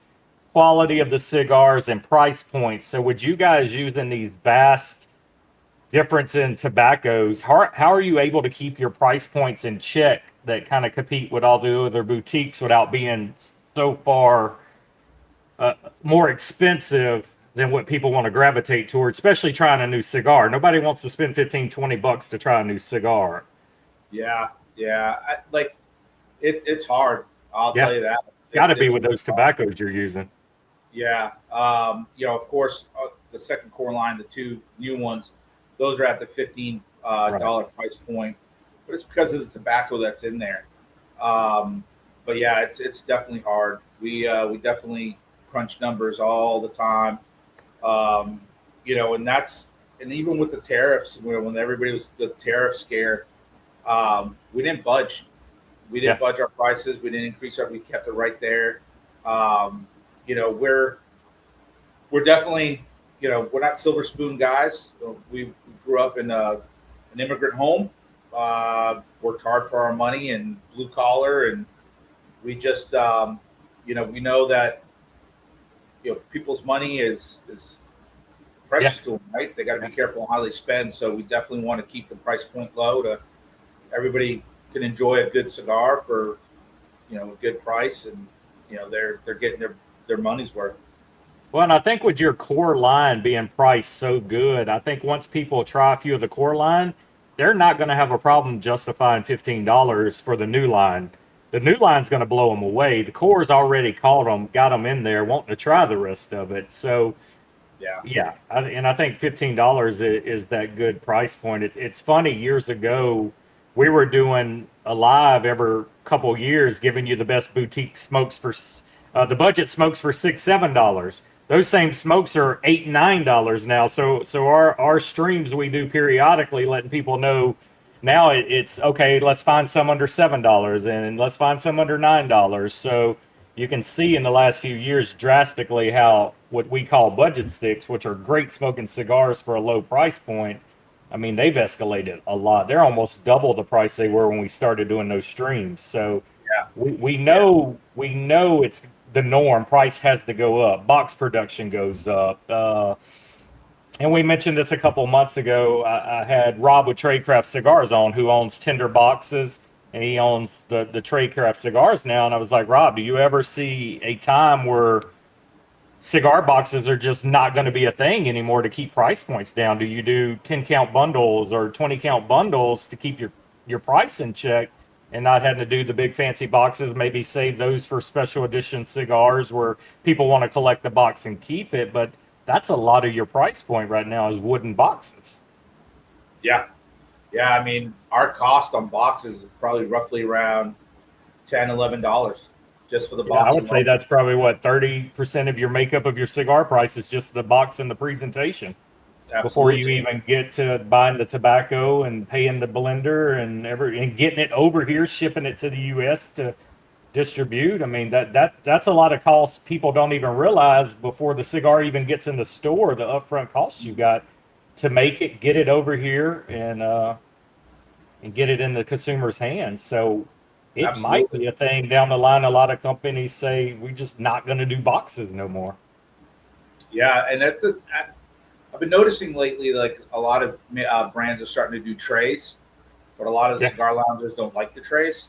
Speaker 1: quality of the cigars and price points. So would you guys using these vast difference in tobaccos, how are you able to keep your price points in check that kind of compete with all the other boutiques without being so far more expensive than what people want to gravitate towards, especially trying a new cigar? Nobody wants to spend $15-20 to try a new cigar.
Speaker 2: Yeah. It's hard. I'll tell you that.
Speaker 1: It's got to be with those tobaccos you're using.
Speaker 2: Yeah. You know, of course, the second core line, the two new ones, those are at the $15 price point, but it's because of the tobacco that's in there. But yeah, it's definitely hard. We definitely crunch numbers all the time. You know, and even with the tariffs, when everybody was the tariff scare, we didn't budge. We didn't budge our prices. We didn't increase we kept it right there. You know, we're definitely, you know, we're not silver spoon guys. We grew up in an immigrant home. worked hard for our money and blue collar, and we just we know that people's money is precious to them, right? They got to be careful on how they spend. So we definitely want to keep the price point low to everybody can enjoy a good cigar for a good price, and they're getting their money's worth.
Speaker 1: Well, and I think with your core line being priced so good, I think once people try a few of the core line, they're not going to have a problem justifying $15 for the new line. The new line's going to blow them away. The core's already got them in there, wanting to try the rest of it. So, yeah, I think $15 is that good price point. It's funny. Years ago, we were doing a live every couple years, giving you the best boutique smokes for the budget smokes for $6-7. Those same smokes are $8-9 now. So our streams we do periodically, letting people know now it's okay. Let's find some under $7 and let's find some under $9. So you can see in the last few years drastically how what we call budget sticks, which are great smoking cigars for a low price point, I mean, they've escalated a lot. They're almost double the price they were when we started doing those streams. So we know it's the norm. Price has to go up. Box production goes up. And we mentioned this a couple months ago. I had Rob with Tradecraft Cigars on, who owns Tinder Boxes, and he owns the Tradecraft Cigars now. And I was like, Rob, do you ever see a time where cigar boxes are just not going to be a thing anymore to keep price points down? Do you do 10 count bundles or 20 count bundles to keep your price in check and not having to do the big fancy boxes? Maybe save those for special edition cigars where people want to collect the box and keep it. But that's a lot of your price point right now is wooden boxes.
Speaker 2: Yeah. I mean, our cost on boxes is probably roughly around $10-11 just for the box.
Speaker 1: I would say that's probably what 30% of your makeup of your cigar price is just the box and the presentation. Absolutely. Before you even get to buying the tobacco and paying the blender and getting it over here, shipping it to the U.S. to distribute. I mean, that's a lot of costs people don't even realize before the cigar even gets in the store. The upfront costs you got to make it, get it over here, and get it in the consumer's hands. So it Absolutely. Might be a thing down the line. A lot of companies say we're just not going to do boxes no more.
Speaker 2: Yeah, and I've been noticing lately, like a lot of brands are starting to do trays, but a lot of the cigar loungers don't like the trays.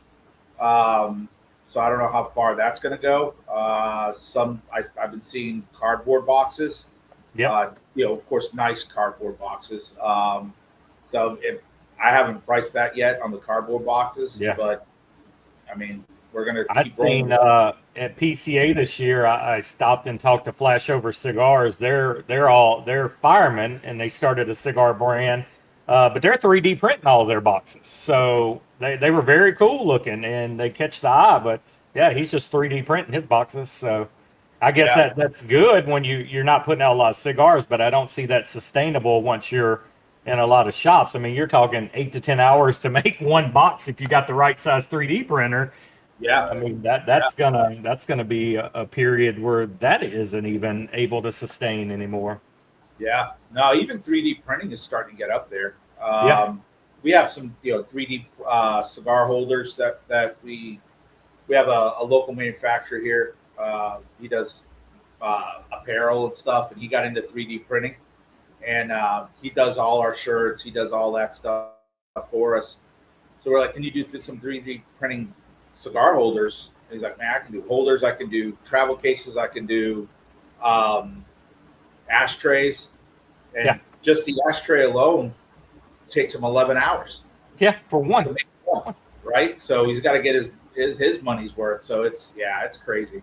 Speaker 2: So I don't know how far that's going to go. I've been seeing cardboard boxes. Yeah. Of course, nice cardboard boxes. So I haven't priced that yet on the cardboard boxes. Yeah. But I mean, we're going to keep
Speaker 1: I've seen at PCA this year, I stopped and talked to Flashover Cigars. They're firemen, and they started a cigar brand, but they're 3D printing all of their boxes. So they were very cool looking, and they catch the eye. But yeah, he's just 3D printing his boxes. So I guess that's good when you're not putting out a lot of cigars, but I don't see that sustainable once you're in a lot of shops. I mean, you're talking 8 to 10 hours to make one box if you got the right size 3D printer.
Speaker 2: Yeah,
Speaker 1: I mean that's gonna be a period where that isn't even able to sustain anymore.
Speaker 2: Yeah, no, even 3D printing is starting to get up there. We have some 3D cigar holders that we have a local manufacturer here. He does apparel and stuff, and he got into 3D printing, and he does all our shirts. He does all that stuff for us. So we're like, can you do some 3D printing cigar holders? And he's like, man, I can do holders, I can do travel cases, I can do ashtrays, and just the ashtray alone takes him 11 hours.
Speaker 1: Yeah, for one.
Speaker 2: Right? So he's got to get his money's worth. So it's crazy.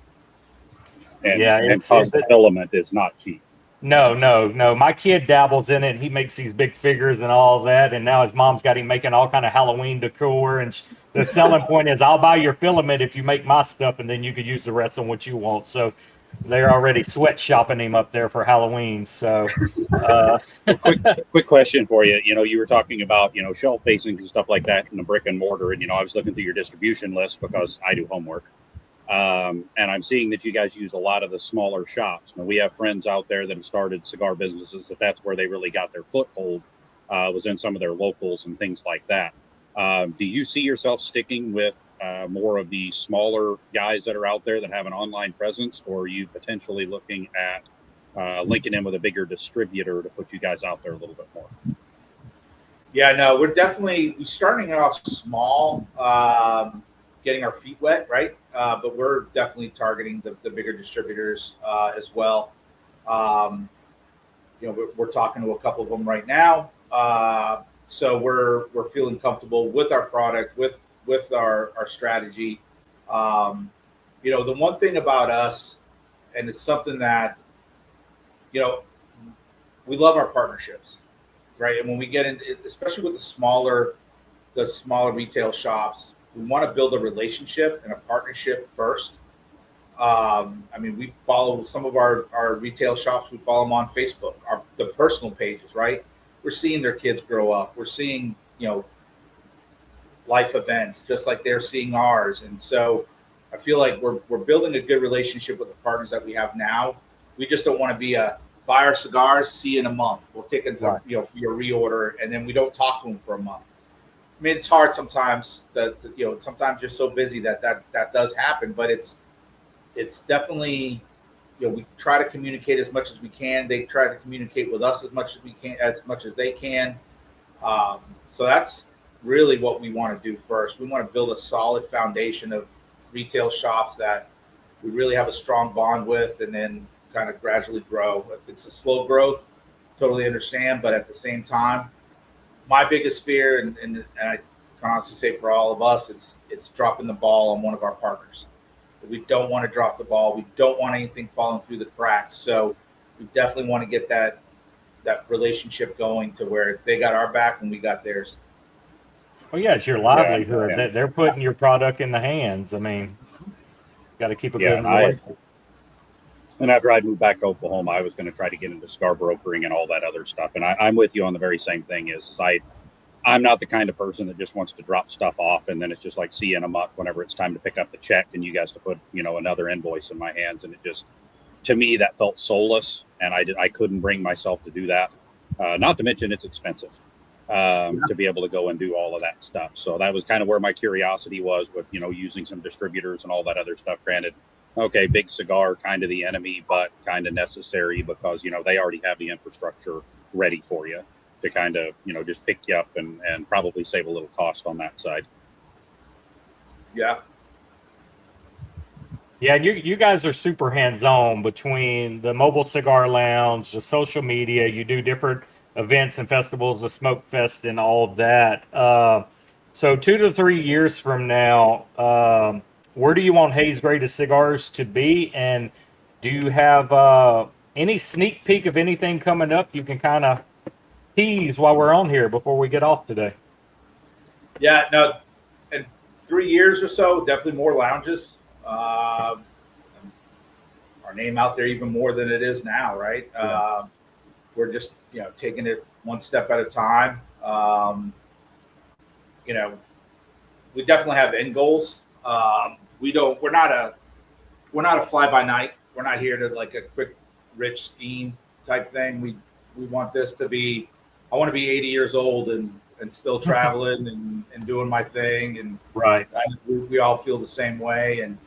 Speaker 3: And cost element is not cheap.
Speaker 1: No. My kid dabbles in it. He makes these big figures and all of that, and now his mom's got him making all kind of Halloween decor. And the selling point is, I'll buy your filament if you make my stuff, and then you could use the rest on what you want. So they're already sweatshopping him up there for Halloween. So,
Speaker 3: quick question for you. You were talking about shelf facings and stuff like that in the brick and mortar, and I was looking through your distribution list because I do homework. And I'm seeing that you guys use a lot of the smaller shops. Now, we have friends out there that have started cigar businesses that's where they really got their foothold, was in some of their locals and things like that. Do you see yourself sticking with more of the smaller guys that are out there that have an online presence, or are you potentially looking at linking in with a bigger distributor to put you guys out there a little bit more?
Speaker 2: Yeah, no, we're starting off small, getting our feet wet, right? But we're definitely targeting the bigger distributors as well. We're talking to a couple of them right now. So we're feeling comfortable with our product, with our strategy. The one thing about us, and it's something that, we love our partnerships, right? And when we get into, especially with the smaller retail shops, we want to build a relationship and a partnership first. We follow some of our retail shops. We follow them on Facebook, the personal pages, right? We're seeing their kids grow up. We're seeing, life events just like they're seeing ours. And so I feel like we're building a good relationship with the partners that we have now. We just don't want to be buy our cigars, see you in a month. We'll take for your reorder, and then we don't talk to them for a month. I mean, it's hard sometimes sometimes you're so busy that does happen, but it's definitely, we try to communicate as much as we can. They try to communicate with us as much as they can. So that's really what we want to do first. We want to build a solid foundation of retail shops that we really have a strong bond with, and then kind of gradually grow. If it's a slow growth, totally understand. But at the same time, my biggest fear, and I can honestly say for all of us, it's dropping the ball on one of our partners. We don't want to drop the ball. We don't want anything falling through the cracks. So we definitely want to get that relationship going to where they got our back and we got theirs.
Speaker 1: Well, yeah, it's your livelihood.
Speaker 3: Yeah.
Speaker 1: They're putting your product in the hands. I mean, got to keep a good
Speaker 3: and
Speaker 1: relationship.
Speaker 3: And after I moved back to Oklahoma, I was going to try to get into cigar brokering and all that other stuff. And I'm with you on the very same thing. I'm not the kind of person that just wants to drop stuff off and then it's just like see you in a month whenever it's time to pick up the check and you guys to put another invoice in my hands. And it just, to me, that felt soulless, and I couldn't bring myself to do that. Not to mention it's expensive to be able to go and do all of that stuff. So that was kind of where my curiosity was with using some distributors and all that other stuff. Granted, okay, big cigar, kind of the enemy, but kind of necessary because, they already have the infrastructure ready for you to kind of, just pick you up and probably save a little cost on that side.
Speaker 2: Yeah.
Speaker 1: Yeah, you guys are super hands-on between the mobile cigar lounge, the social media. You do different events and festivals, the Smoke Fest and all of that. So 2 to 3 years from now, where do you want Haze Greatest Cigars to be? And do you have any sneak peek of anything coming up you can kind of tease while we're on here before we get off today?
Speaker 2: Yeah, no, in 3 years or so, definitely more lounges. Our name out there even more than it is now, right?
Speaker 1: Yeah.
Speaker 2: We're just taking it one step at a time. We definitely have end goals. We're not a fly by night. We're not here to like a quick rich scheme type thing. We want this to be, I want to be 80 years old and still traveling and doing my thing, and
Speaker 1: Right.
Speaker 2: we all feel the same way. And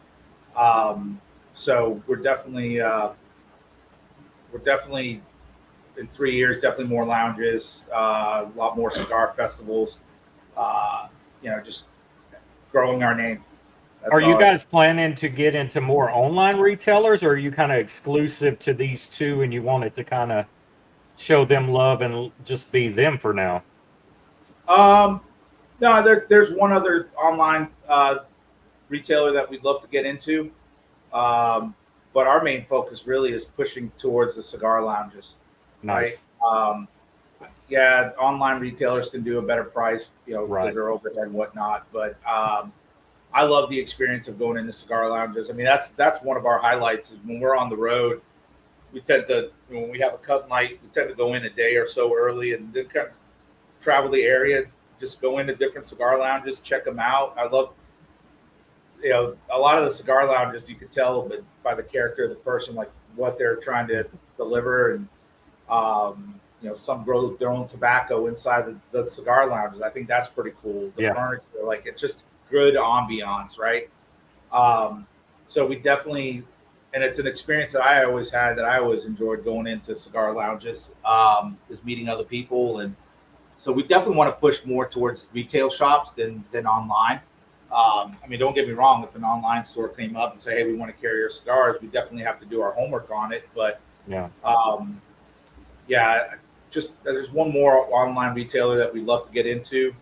Speaker 2: so we're definitely in 3 years, definitely more lounges, a lot more cigar festivals, just growing our name. That's
Speaker 1: Are you
Speaker 2: all.
Speaker 1: guys planning to get into more online retailers, or are you kind of exclusive to these two and you want it to kind of show them love and just be them for now?
Speaker 2: No, there's one other online retailer that we'd love to get into. But our main focus really is pushing towards the cigar lounges.
Speaker 1: Nice.
Speaker 2: Right? Yeah, online retailers can do a better price,
Speaker 1: Right.
Speaker 2: because they're overhead and whatnot. But I love the experience of going into cigar lounges. I mean, that's one of our highlights is when we're on the road. We tend to, when we have a cut night, we tend to go in a day or so early and then kind of travel the area, just go into different cigar lounges, check them out. I love, a lot of the cigar lounges, you could tell by the character of the person, like what they're trying to deliver. And some grow their own tobacco inside the cigar lounges. I think that's pretty cool. The furniture, like it's just good ambiance, right? So we definitely, and it's an experience that I always had, that I always enjoyed going into cigar lounges, is meeting other people. And so we definitely want to push more towards retail shops than online. I mean, don't get me wrong, if an online store came up and say, hey, we want to carry your cigars, we definitely have to do our homework on it. But just there's one more online retailer that we love to get into,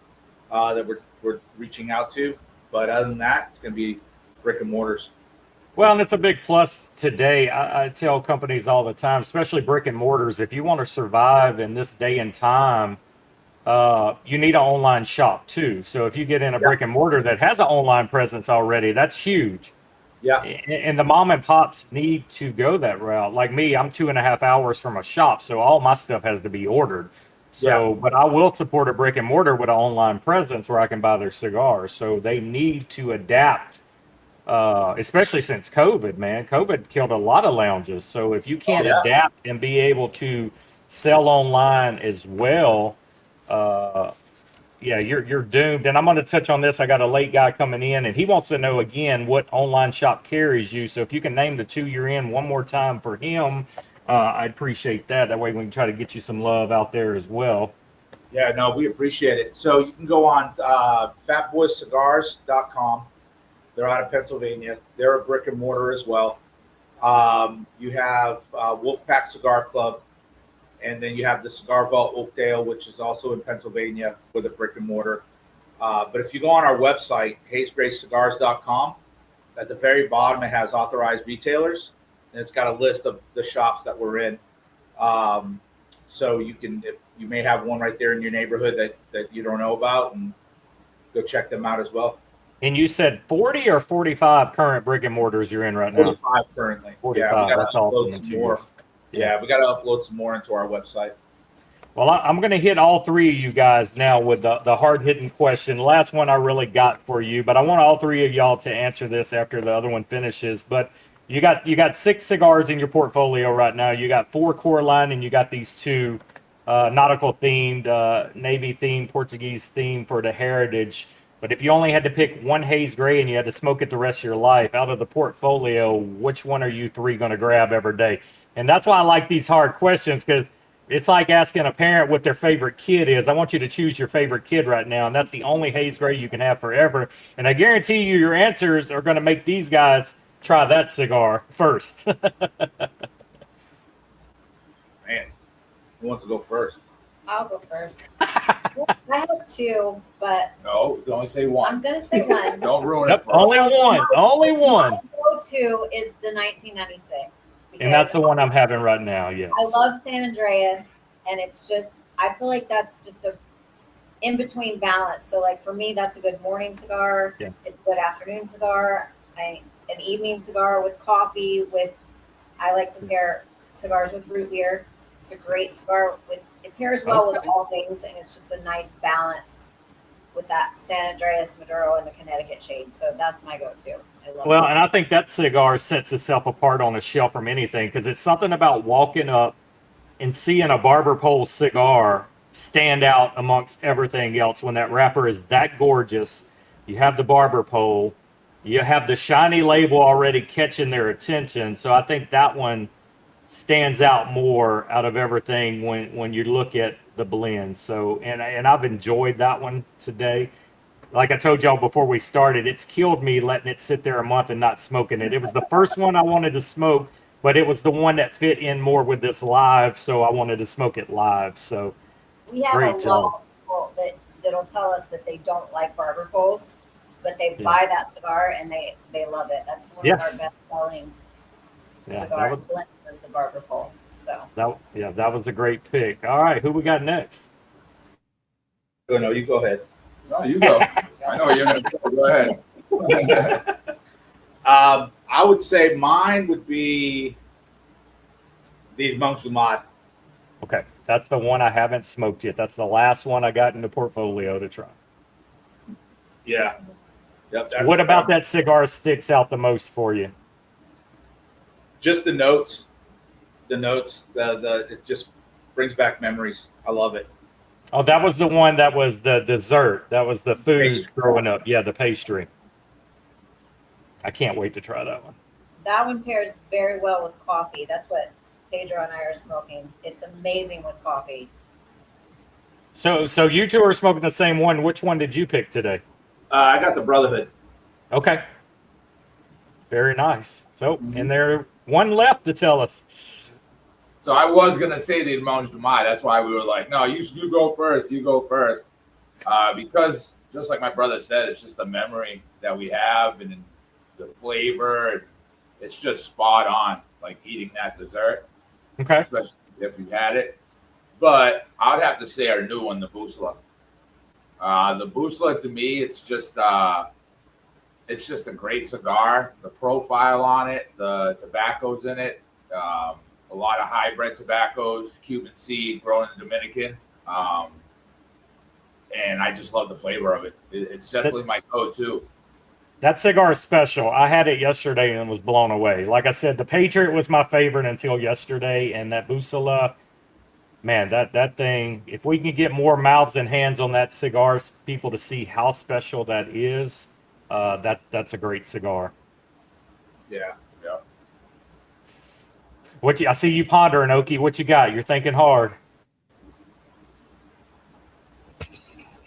Speaker 2: that we're reaching out to. But other than that, it's going to be brick and mortars.
Speaker 1: Well, and it's a big plus today. I tell companies all the time, especially brick and mortars, if you want to survive in this day and time, you need an online shop too. So if you get in a brick and mortar that has an online presence already, that's huge.
Speaker 2: Yeah.
Speaker 1: And the mom and pops need to go that route. Like me, I'm 2.5 hours from a shop, so all my stuff has to be ordered. So, but I will support a brick and mortar with an online presence where I can buy their cigars. So they need to adapt, especially since COVID, man. COVID killed a lot of lounges. So if you can't adapt and be able to sell online as well, you're doomed. And I'm going to touch on this. I got a late guy coming in, and he wants to know again what online shop carries you. So if you can name the two you're in one more time for him, I'd appreciate that. That way we can try to get you some love out there as well.
Speaker 2: Yeah, no, we appreciate it. So you can go on fatboyscigars.com. They're out of Pennsylvania. They're a brick and mortar as well. You have Wolfpack Cigar Club. And then you have the Cigar Vault Oakdale, which is also in Pennsylvania with a brick and mortar. But if you go on our website, hazegracecigars.com, at the very bottom, it has authorized retailers, and it's got a list of the shops that we're in. So you may have one right there in your neighborhood that you don't know about, and go check them out as well.
Speaker 1: And you said 40 or 45 current brick and mortars you're in right now?
Speaker 2: 45 currently.
Speaker 1: 45,
Speaker 2: yeah, we got
Speaker 1: that's
Speaker 2: to upload
Speaker 1: awesome.
Speaker 2: some more. Yeah, we got to upload some more into our website.
Speaker 1: Well, I'm going to hit all three of you guys now with the hard-hitting question. The last one I really got for you, but I want all three of y'all to answer this after the other one finishes. But you got 6 cigars in your portfolio right now. You got 4 core line, and you got these 2 nautical-themed, Navy-themed, Portuguese-themed for the heritage. But if you only had to pick one Haze Gray and you had to smoke it the rest of your life, out of the portfolio, which one are you 3 going to grab every day? And that's why I like these hard questions, because it's like asking a parent what their favorite kid is. I want you to choose your favorite kid right now, and that's the only Haze Gray you can have forever. And I guarantee you your answers are going to make these guys try that cigar first.
Speaker 2: Man, who wants to go first?
Speaker 4: I'll go first. I have 2, but
Speaker 2: No, you can only say one.
Speaker 4: I'm going to say one.
Speaker 2: Don't ruin
Speaker 1: Yep,
Speaker 2: it for us.
Speaker 1: only one. Only one.
Speaker 4: My go-to is the 1996.
Speaker 1: And that's the one I'm having right now, yes.
Speaker 4: I love San Andreas, and it's just, I feel like that's just a in-between balance. So, like, for me, that's a good morning cigar.
Speaker 1: Yeah.
Speaker 4: It's a good afternoon cigar. An evening cigar with coffee. I like to pair cigars with root beer. It's a great cigar. It pairs well with all things, and it's just a nice balance with that San Andreas Maduro and the Connecticut shade. So that's my go-to. I love
Speaker 1: Well,
Speaker 4: this.
Speaker 1: and I think that cigar sets itself apart on a shelf from anything, because it's something about walking up and seeing a barber pole cigar stand out amongst everything else when that wrapper is that gorgeous. You have the barber pole, you have the shiny label already catching their attention. So I think that one stands out more out of everything when you look at the blend. So, and I've enjoyed that one today. Like I told y'all before we started, it's killed me letting it sit there a month and not smoking it. It was the first one I wanted to smoke, but it was the one that fit in more with this live, so I wanted to smoke it live. So
Speaker 4: We have
Speaker 1: great
Speaker 4: a
Speaker 1: job.
Speaker 4: lot of people that'll tell us that they don't like barber poles, but they buy that cigar and they love it. That's one of our best selling cigar blends is the barber pole. So
Speaker 1: that was a great pick. All right, who we got next?
Speaker 2: Oh, no, you go ahead.
Speaker 5: No, you go. I know you're going to go ahead.
Speaker 2: I would say mine would be the Monks Lamad.
Speaker 1: Okay, that's the one I haven't smoked yet. That's the last one I got in the portfolio to try.
Speaker 2: Yeah. Yep,
Speaker 1: What about that cigar sticks out the most for you?
Speaker 2: Just the notes. The notes. It just brings back memories. I love it.
Speaker 1: Oh, that was the one that was the dessert. That was the food
Speaker 2: Pastry.
Speaker 1: growing up. Yeah, the pastry. I can't wait to try that one.
Speaker 4: That one pairs very well with coffee. That's what Pedro and I are smoking. It's amazing with coffee.
Speaker 1: So you two are smoking the same one. Which one did you pick today?
Speaker 2: I got the Brotherhood.
Speaker 1: Okay. Very nice. So, and there one left to tell us.
Speaker 5: So I was gonna say the Mange de Mai. That's why we were like, no, you go first. You go first. Because just like my brother said, it's just a memory that we have and the flavor. It's just spot on, like eating that dessert,
Speaker 1: Okay.
Speaker 5: especially if you had it. But I would have to say our new one, the Busla. The Busla to me, it's just a great cigar. The profile on it, the tobaccos in it, a lot of hybrid tobaccos, Cuban seed, grown in Dominican, and I just love the flavor of it. It's definitely my go-to.
Speaker 1: That cigar is special. I had it yesterday and was blown away. Like I said, the Patriot was my favorite until yesterday, and that Busala, man, that thing. If we can get more mouths and hands on that cigar, people to see how special that is, that's a great cigar.
Speaker 2: Yeah.
Speaker 1: I see you pondering, Okie. What you got? You're thinking hard.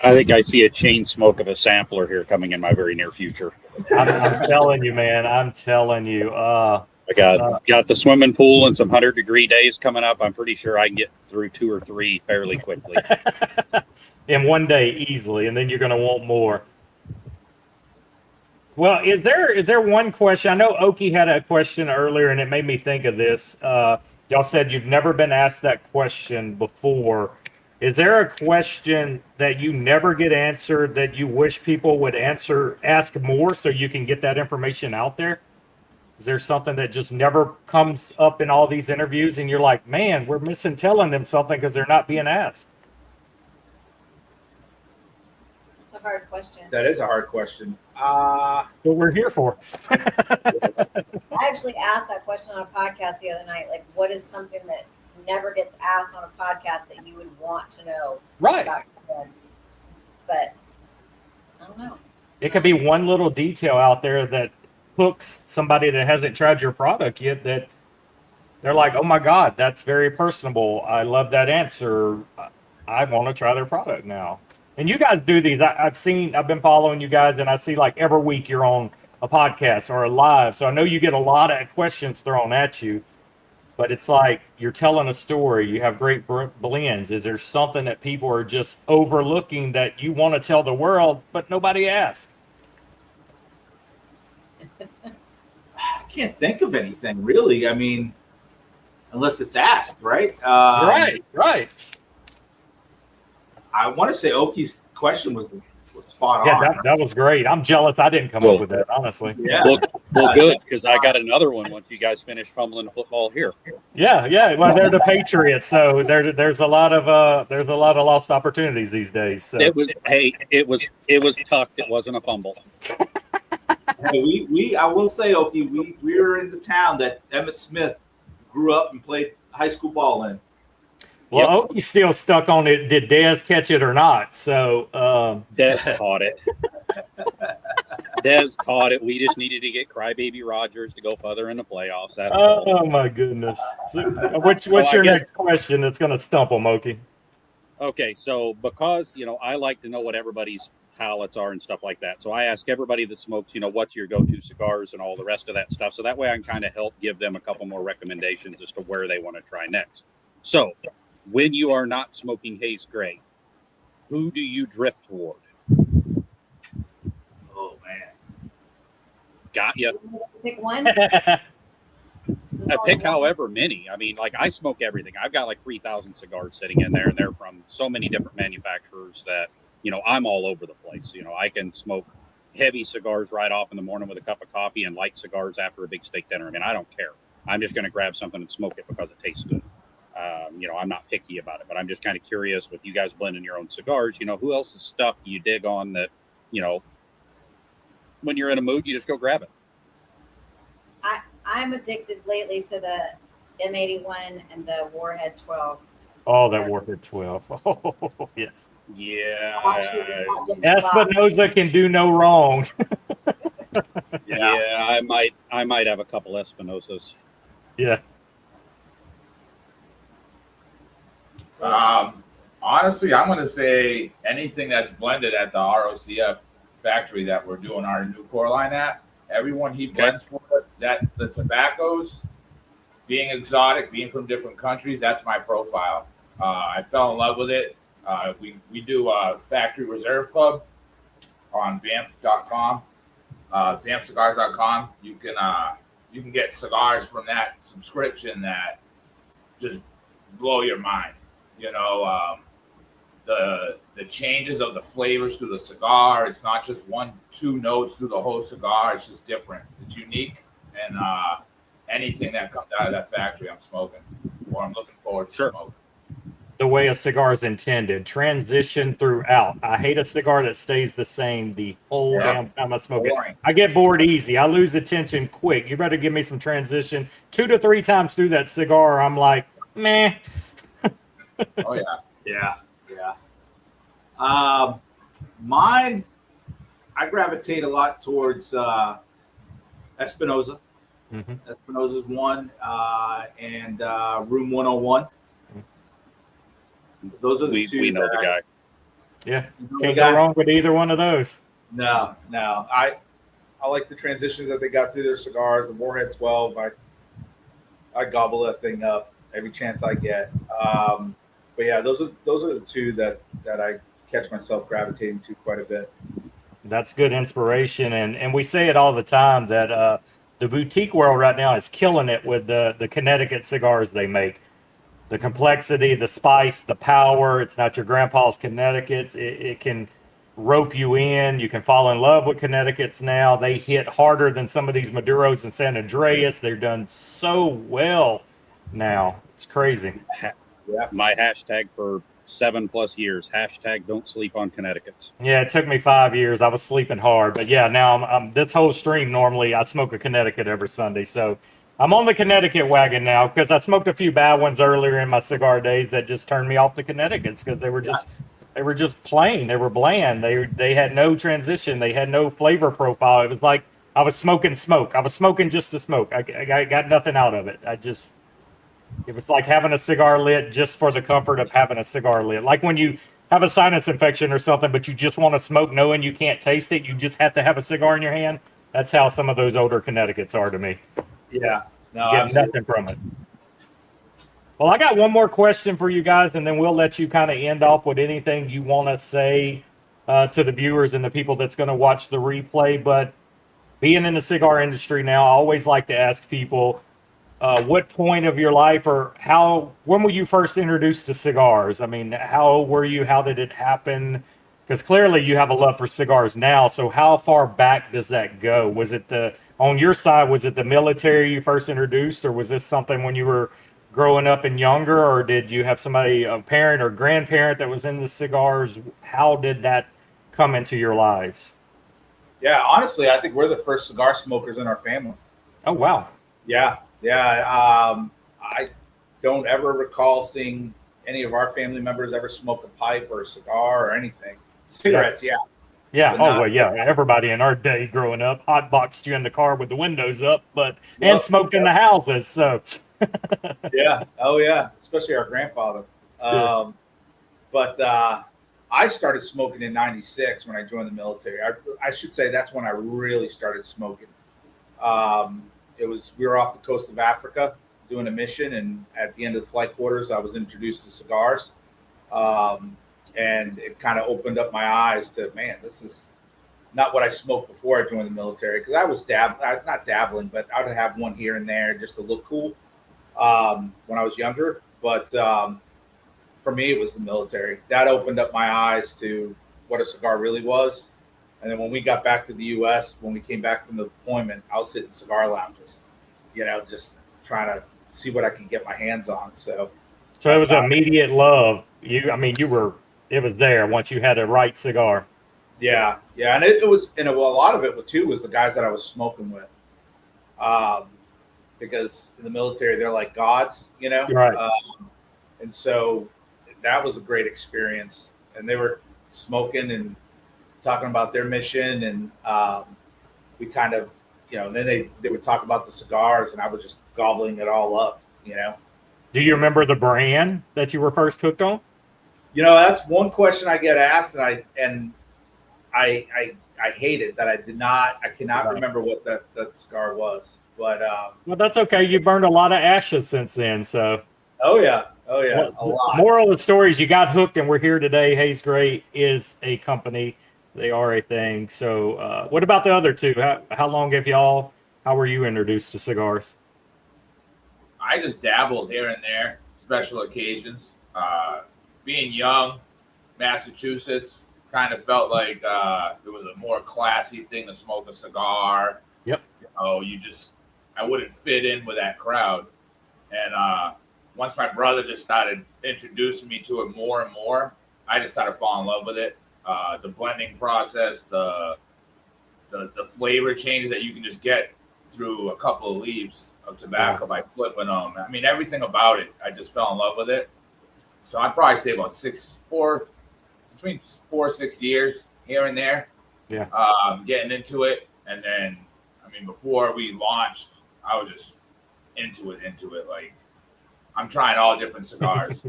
Speaker 3: I think I see a chain smoke of a sampler here coming in my very near future.
Speaker 1: I'm telling you, man. I'm telling you.
Speaker 3: I got the swimming pool and some 100-degree days coming up. I'm pretty sure I can get through 2 or 3 fairly quickly.
Speaker 1: In one day, easily, and then you're going to want more. Well, is there one question? I know Okie had a question earlier, and it made me think of this. Y'all said you've never been asked that question before. Is there a question that you never get answered that you wish people would ask more so you can get that information out there? Is there something that just never comes up in all these interviews and you're like, man, we're missing telling them something because they're not being asked?
Speaker 4: It's a hard question.
Speaker 2: That is a hard question.
Speaker 1: What we're here for.
Speaker 4: I actually asked that question on a podcast the other night. Like, what is something that never gets asked on a podcast that you would want to know
Speaker 1: Right.
Speaker 4: about your kids? But I don't know.
Speaker 1: It could be one little detail out there that hooks somebody that hasn't tried your product yet that they're like, oh my God, that's very personable. I love that answer. I want to try their product now. And you guys do these. I've been following you guys, and I see like every week you're on a podcast or a live. So I know you get a lot of questions thrown at you, but it's like you're telling a story. You have great blends. Is there something that people are just overlooking that you want to tell the world, but nobody asks?
Speaker 2: I can't think of anything really. I mean, unless it's asked, right?
Speaker 1: Right.
Speaker 2: I want to say Okie's question was spot
Speaker 1: Yeah,
Speaker 2: on.
Speaker 1: that was great. I'm jealous I didn't come up with that, honestly.
Speaker 2: Yeah.
Speaker 3: Well, good, because I got another one once you guys finish fumbling the football here.
Speaker 1: Yeah. Well, they're the Patriots, so there's a lot of lost opportunities these days. So.
Speaker 3: It was tucked. It wasn't a fumble.
Speaker 2: Hey, I will say, Okie, we were in the town that Emmitt Smith grew up and played high school ball in.
Speaker 1: Well, Okie's still stuck on it. Did Dez catch it or not? So
Speaker 3: Dez caught it. Dez caught it. We just needed to get Crybaby Rogers to go further in the playoffs. That's all.
Speaker 1: Oh my goodness. So, what's your next question that's going to stump them, Okie?
Speaker 3: Okay, so because I like to know what everybody's palates are and stuff like that. So I ask everybody that smokes, what's your go-to cigars and all the rest of that stuff. So that way I can kind of help give them a couple more recommendations as to where they want to try next. So when you are not smoking Haze Gray, who do you drift toward?
Speaker 2: Oh man,
Speaker 3: Got you.
Speaker 4: Pick one.
Speaker 3: I pick however many. I mean, like I smoke everything. I've got like 3,000 cigars sitting in there, and they're from so many different manufacturers that I'm all over the place. I can smoke heavy cigars right off in the morning with a cup of coffee, and light cigars after a big steak dinner. I mean, I don't care. I'm just going to grab something and smoke it because it tastes good. I'm not picky about it, but I'm just kind of curious with you guys blending your own cigars. Who else's stuff do you dig on that? When you're in a mood, you just go grab it.
Speaker 4: I'm addicted lately to the M81 and the Warhead 12.
Speaker 1: Oh, that Warhead 12. Oh, yes.
Speaker 3: Yeah,
Speaker 1: Espinosa can do no wrong.
Speaker 3: yeah. I might have a couple Espinosas.
Speaker 1: Yeah.
Speaker 5: Honestly, I'm going to say anything that's blended at the ROCF factory that we're doing our new core line at. Everyone he blends for that the tobaccos, being exotic, being from different countries, that's my profile. I fell in love with it. We do a factory reserve club on Banff.com, BanffCigars.com. You can get cigars from that subscription that just blow your mind. You know, the changes of the flavors through the cigar. It's not just 1-2 notes through the whole cigar. It's just different. It's unique, and anything that comes out of that factory, I'm smoking, or I'm looking forward to smoking.
Speaker 1: The way a cigar is intended, transition throughout. I hate a cigar that stays the same the whole damn time I smoke
Speaker 5: Boring.
Speaker 1: it. I get bored easy. I lose attention quick. You better give me some transition 2 to 3 times through that cigar. I'm like, meh.
Speaker 5: Oh yeah.
Speaker 2: Yeah, yeah. Mine, I gravitate a lot towards Espinosa.
Speaker 1: Mhm.
Speaker 2: Espinosa's one, and Room 101. Those are the two.
Speaker 3: We know the guy.
Speaker 1: Yeah,
Speaker 2: You know the
Speaker 1: can't
Speaker 2: guy?
Speaker 1: go wrong with either one of those.
Speaker 2: No. I like the transitions that they got through their cigars. The Warhead 12, I gobble that thing up every chance I get. But yeah, those are the two that I catch myself gravitating to quite a bit.
Speaker 1: That's good inspiration, and we say it all the time that the boutique world right now is killing it with the Connecticut cigars they make. The complexity, the spice, the power. It's not your grandpa's Connecticut's. It can rope you in. You can fall in love with Connecticut's now. They hit harder than some of these Maduros in San Andreas. They're done so well now. It's crazy.
Speaker 2: Yeah.
Speaker 3: My hashtag for 7+ years. Hashtag don't sleep on Connecticut's.
Speaker 1: Yeah, it took me 5 years. I was sleeping hard, but yeah, now I'm this whole stream. Normally, I smoke a Connecticut every Sunday, so I'm on the Connecticut wagon now because I smoked a few bad ones earlier in my cigar days that just turned me off the Connecticut's because they were just plain. They were bland. They had no transition. They had no flavor profile. It was like I was smoking smoke. I was smoking just to smoke. I got nothing out of it. It was like having a cigar lit just for the comfort of having a cigar lit. Like when you have a sinus infection or something, but you just want to smoke knowing you can't taste it. You just have to have a cigar in your hand. That's how some of those older Connecticut's are to me.
Speaker 2: Yeah. No,
Speaker 1: Get
Speaker 2: absolutely.
Speaker 1: nothing from it. Well, I got one more question for you guys, and then we'll let you kind of end off with anything you want to say to the viewers and the people that's going to watch the replay. But being in the cigar industry now, I always like to ask people, what point of your life or when were you first introduced to cigars? I mean, how old were you? How did it happen? Because clearly you have a love for cigars now. So how far back does that go? Was it on your side, was it the military you first introduced, or was this something when you were growing up and younger, or did you have somebody, a parent or grandparent that was into cigars? How did that come into your lives?
Speaker 2: Yeah, honestly, I think we're the first cigar smokers in our family.
Speaker 1: Oh, wow.
Speaker 2: Yeah. I don't ever recall seeing any of our family members ever smoke a pipe or a cigar or anything. Cigarettes, yeah.
Speaker 1: Yeah.
Speaker 2: But
Speaker 1: Oh,
Speaker 2: not-
Speaker 1: well, yeah. Everybody in our day growing up hotboxed you in the car with the windows up, and
Speaker 2: Yep.
Speaker 1: smoked in the houses. So,
Speaker 2: Yeah. Oh, yeah. Especially our grandfather.
Speaker 1: Yeah.
Speaker 2: But I started smoking in '96 when I joined the military. I should say that's when I really started smoking. We were off the coast of Africa doing a mission, and at the end of the flight quarters, I was introduced to cigars, and it kind of opened up my eyes to, man, this is not what I smoked before I joined the military, because I was not dabbling, but I would have one here and there just to look cool when I was younger. But for me, it was the military that opened up my eyes to what a cigar really was. And then when we got back to the U.S., when we came back from the deployment, I was sitting in cigar lounges, just trying to see what I could get my hands on. So
Speaker 1: it was immediate love. It was there once you had a right cigar.
Speaker 2: Yeah, and it was, and a lot of it too was the guys that I was smoking with, because in the military they're like gods,
Speaker 1: Right.
Speaker 2: And so that was a great experience. And they were smoking and talking about their mission, and we kind of, then they would talk about the cigars, and I was just gobbling it all up.
Speaker 1: Do you remember the brand that you were first hooked on?
Speaker 2: That's one question I get asked, and I hate it that I cannot remember what that cigar was. But
Speaker 1: well, that's okay. You burned a lot of ashes since then, so.
Speaker 2: Oh yeah, a lot.
Speaker 1: Moral of the story is you got hooked, and we're here today. Haze Gray is a company; they are a thing. So, what about the other two? How long have y'all? How were you introduced to cigars?
Speaker 5: I just dabbled here and there, special occasions. Being young, Massachusetts kind of felt like it was a more classy thing to smoke a cigar.
Speaker 1: Yep.
Speaker 5: I wouldn't fit in with that crowd. And once my brother just started introducing me to it more and more, I just started falling in love with it. The blending process, the flavor changes that you can just get through a couple of leaves of tobacco by flipping them. I mean, everything about it, I just fell in love with it. So I'd probably say about between 4 or 6 years here and there.
Speaker 1: Yeah.
Speaker 5: Getting into it. And then, before we launched, I was just into it. Like, I'm trying all different cigars.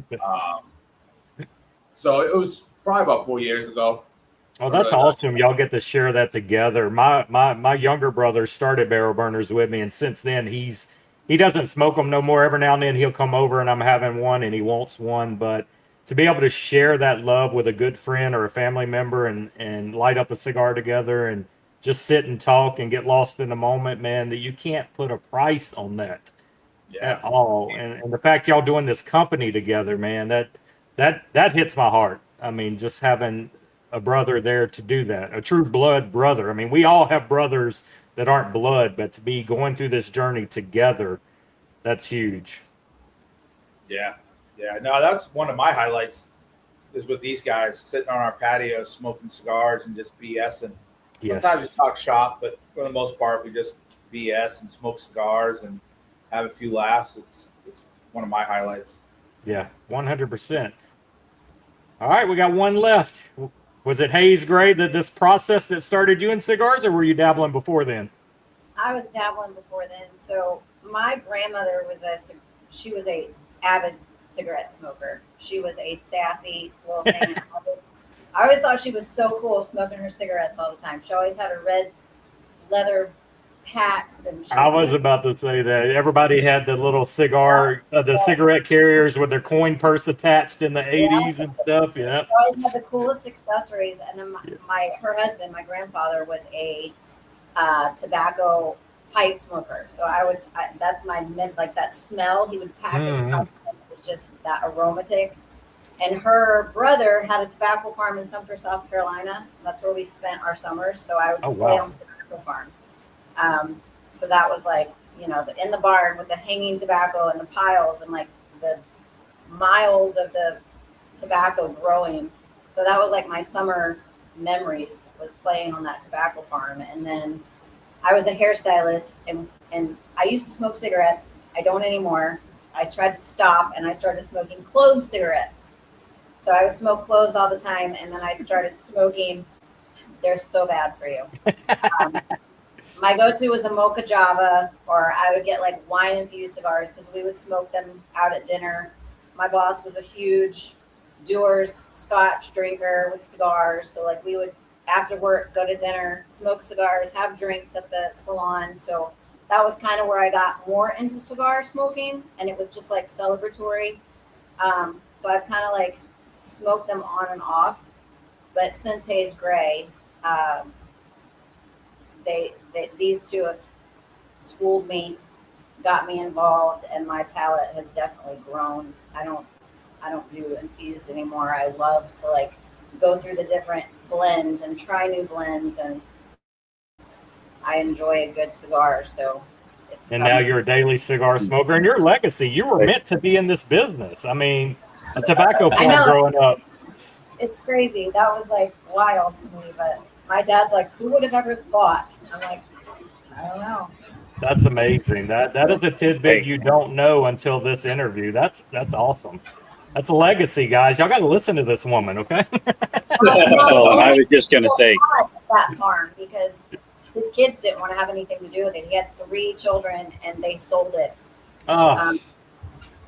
Speaker 5: So it was probably about 4 years ago.
Speaker 1: Oh, that's awesome. Y'all get to share that together. My younger brother started barrel burners with me, and since then he doesn't smoke them no more. Every now and then he'll come over and I'm having one and he wants one, but to be able to share that love with a good friend or a family member and light up a cigar together and just sit and talk and get lost in the moment, man, that you can't put a price on that at all. And the fact y'all doing this company together, man, that hits my heart. I mean, just having a brother there to do that, a true blood brother. I mean, we all have brothers that aren't blood, but to be going through this journey together, that's huge.
Speaker 2: Yeah. No, that's one of my highlights is with these guys sitting on our patio, smoking cigars and just BSing.
Speaker 1: Yes.
Speaker 2: Sometimes we talk shop, but for the most part, we just BS and smoke cigars and have a few laughs. It's one of my highlights.
Speaker 1: Yeah, 100%. All right, we got one left. Was it Haze Gray this process that started you in cigars, or were you dabbling before then?
Speaker 4: I was dabbling before then. So my grandmother was a avid cigarette smoker. She was a sassy little thing. I always thought she was so cool smoking her cigarettes all the time. She always had her red leather hats, and
Speaker 1: I was about to say that everybody had the little cigarette carriers with their coin purse attached in the 80s and stuff. Yeah.
Speaker 4: She always had the coolest accessories. And then her husband, my grandfather, was a tobacco pipe smoker. So that's my like that smell. He would pack his pipe. It was just that aromatic. And her brother had a tobacco farm in Sumter, South Carolina. That's where we spent our summers. So I would play on the tobacco farm. So that was like, in the barn with the hanging tobacco and the piles and like the miles of the tobacco growing. So that was like my summer memories, was playing on that tobacco farm. And then I was a hairstylist and I used to smoke cigarettes. I don't anymore. I tried to stop and I started smoking clove cigarettes. So I would smoke cloves all the time. And then I started smoking. They're so bad for you. My go-to was a mocha java, or I would get like wine-infused cigars because we would smoke them out at dinner. My boss was a huge Dewar's Scotch drinker with cigars. So like we would, after work, go to dinner, smoke cigars, have drinks at the salon. So that was kind of where I got more into cigar smoking, and it was just like celebratory. So I've kind of like smoked them on and off. But since Haze Gray, these two have schooled me, got me involved, and my palate has definitely grown. I don't do infused anymore. I love to like go through the different blends and try new blends, and I enjoy a good cigar. So it's fun.
Speaker 1: Now you're a daily cigar smoker, and your legacy, you were meant to be in this business. I mean, a tobacco farm growing up.
Speaker 4: It's crazy. That was like wild to me, but my dad's like, who would have ever thought? I'm like, I don't know.
Speaker 1: That's amazing. That is a tidbit you don't know until this interview. That's awesome. That's a legacy, guys. Y'all got to listen to this woman, okay?
Speaker 3: Well, and I was just going to say,
Speaker 4: that farm because his kids didn't want to have anything to do with it. He had 3 children and they sold it.
Speaker 1: Oh,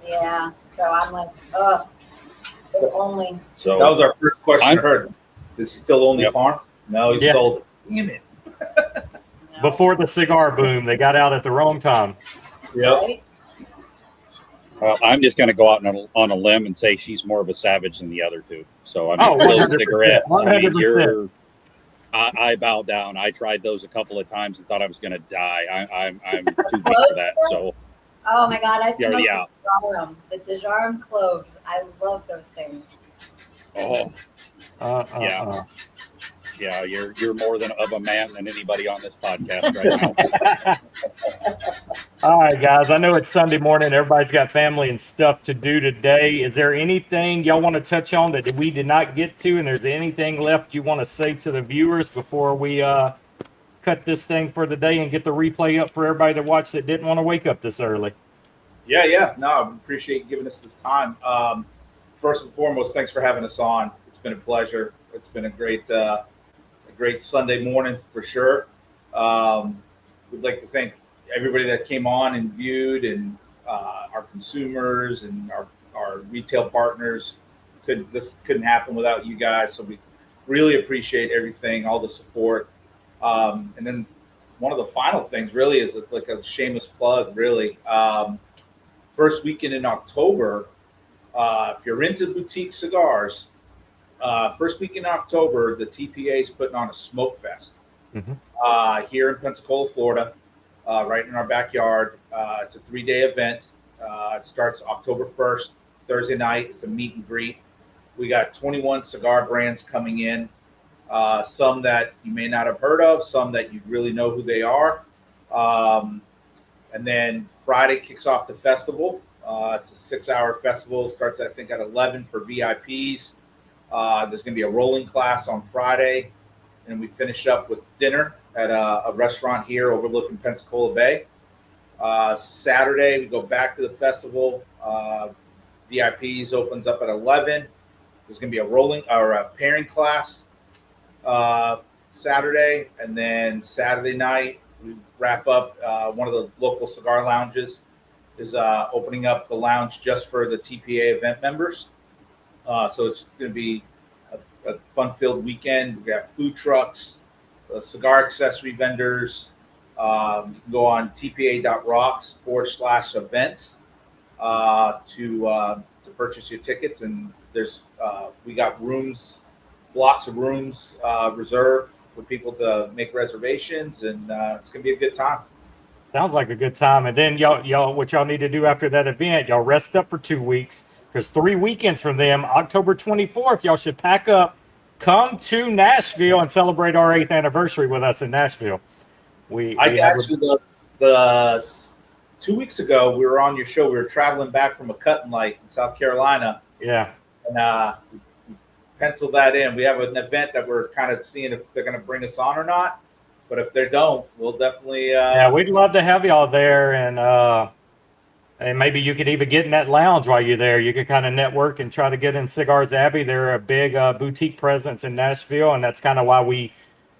Speaker 4: Yeah. So I'm like, oh, if only.
Speaker 2: That
Speaker 3: so
Speaker 2: was our first question
Speaker 3: I'm-
Speaker 2: I heard. Is he still own the
Speaker 3: Yep.
Speaker 2: farm? No, he
Speaker 1: Yeah.
Speaker 2: sold it. Damn it.
Speaker 4: No.
Speaker 1: before the cigar boom, they got out at the wrong time.
Speaker 2: Yep.
Speaker 4: Right?
Speaker 3: I'm just going to go out on a limb and say she's more of a savage than the other two. So I mean,
Speaker 1: Oh,
Speaker 3: those
Speaker 1: 100%,
Speaker 3: cigarettes. I mean,
Speaker 1: 100%.
Speaker 3: I bow down. I tried those a couple of times and thought I was going to die. I'm too big for that. So
Speaker 4: Oh my God, I
Speaker 3: Yeah,
Speaker 4: smoked
Speaker 3: yeah.
Speaker 4: the Dejarum cloves. I love those things.
Speaker 3: oh
Speaker 1: Yeah.
Speaker 3: yeah, you're more than of a man than anybody on this podcast right now.
Speaker 1: All right, guys. I know it's Sunday morning. Everybody's got family and stuff to do today. Is there anything y'all want to touch on that we did not get to? And there's anything left you want to say to the viewers before we cut this thing for the day and get the replay up for everybody that watched that didn't want to wake up this early?
Speaker 2: Yeah. No, I appreciate you giving us this time. First and foremost, thanks for having us on. It's been a pleasure. It's been a great Sunday morning for sure. We'd like to thank everybody that came on and viewed, and our consumers and our retail partners. This couldn't happen without you guys. So we really appreciate everything, all the support. And then one of the final things really is like a shameless plug, really. First weekend in October, if you're into boutique cigars, first week in October, the TPA is putting on a smoke fest here in Pensacola, Florida, right in our backyard. It's a 3-day event. It starts October 1st, Thursday night. It's a meet and greet. We got 21 cigar brands coming in, some that you may not have heard of, some that you really know who they are. And then Friday kicks off the festival. It's a 6-hour festival. It starts, I think, at 11 for VIPs. There's going to be a rolling class on Friday, and we finish up with dinner at a restaurant here overlooking Pensacola Bay. Saturday, we go back to the festival. VIPs opens up at 11. There's going to be a rolling or a pairing class Saturday, and then Saturday night we wrap up. One of the local cigar lounges is opening up the lounge just for the TPA event members. So it's going to be a fun-filled weekend. We got food trucks, cigar accessory vendors. You can go on tpa.rocks/events to purchase your tickets. And there's we got blocks of rooms reserved for people to make reservations, and it's going to be a good time.
Speaker 1: Sounds like a good time. And then y'all, what y'all need to do after that event, y'all rest up for 2 weeks. Because 3 weekends from them, October 24th, y'all should pack up, come to Nashville, and celebrate our 8th anniversary with us in Nashville. The
Speaker 2: 2 weeks ago, we were on your show. We were traveling back from a cut and light in South Carolina.
Speaker 1: Yeah.
Speaker 2: And we penciled that in. We have an event that we're kind of seeing if they're going to bring us on or not. But if they don't, we'll definitely.
Speaker 1: Yeah, we'd love to have y'all there, and maybe you could even get in that lounge while you're there. You could kind of network and try to get in Cigars Abbey. They're a big boutique presence in Nashville, and that's kind of why we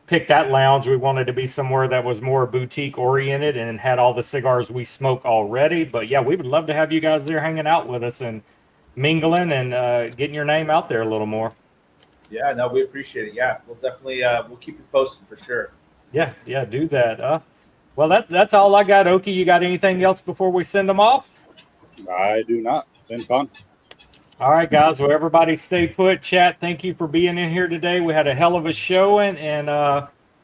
Speaker 1: picked that lounge. We wanted to be somewhere that was more boutique oriented and had all the cigars we smoke already. But yeah, we would love to have you guys there hanging out with us and mingling and getting your name out there a little more.
Speaker 2: Yeah, no, we appreciate it. Yeah, we'll definitely we'll keep you posted for sure.
Speaker 1: Yeah, do that. Well, that's all I got. Oki, you got anything else before we send them off?
Speaker 3: I do not. It's been fun.
Speaker 1: All right, guys. Well, everybody stay put. Chat, thank you for being in here today. We had a hell of a showing, and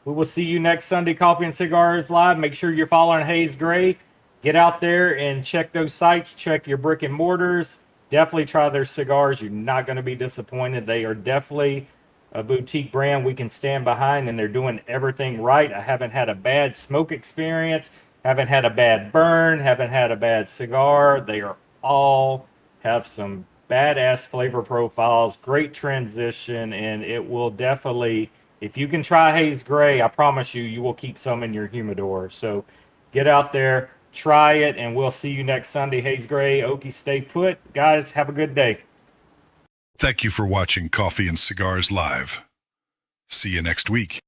Speaker 1: we will see you next Sunday, Coffee and Cigars Live. Make sure you're following Haze Gray. Get out there and check those sites. Check your brick and mortars. Definitely try their cigars. You're not going to be disappointed. They are definitely a boutique brand we can stand behind, and they're doing everything right. I haven't had a bad smoke experience, haven't had a bad burn, haven't had a bad cigar. They are all have some badass flavor profiles, great transition, and it will definitely, if you can try Haze Gray, I promise you will keep some in your humidor. So get out there, try it, and we'll see you next Sunday. Haze Gray, Oki, stay put. Guys, have a good day.
Speaker 6: Thank you for watching Coffee and Cigars Live. See you next week.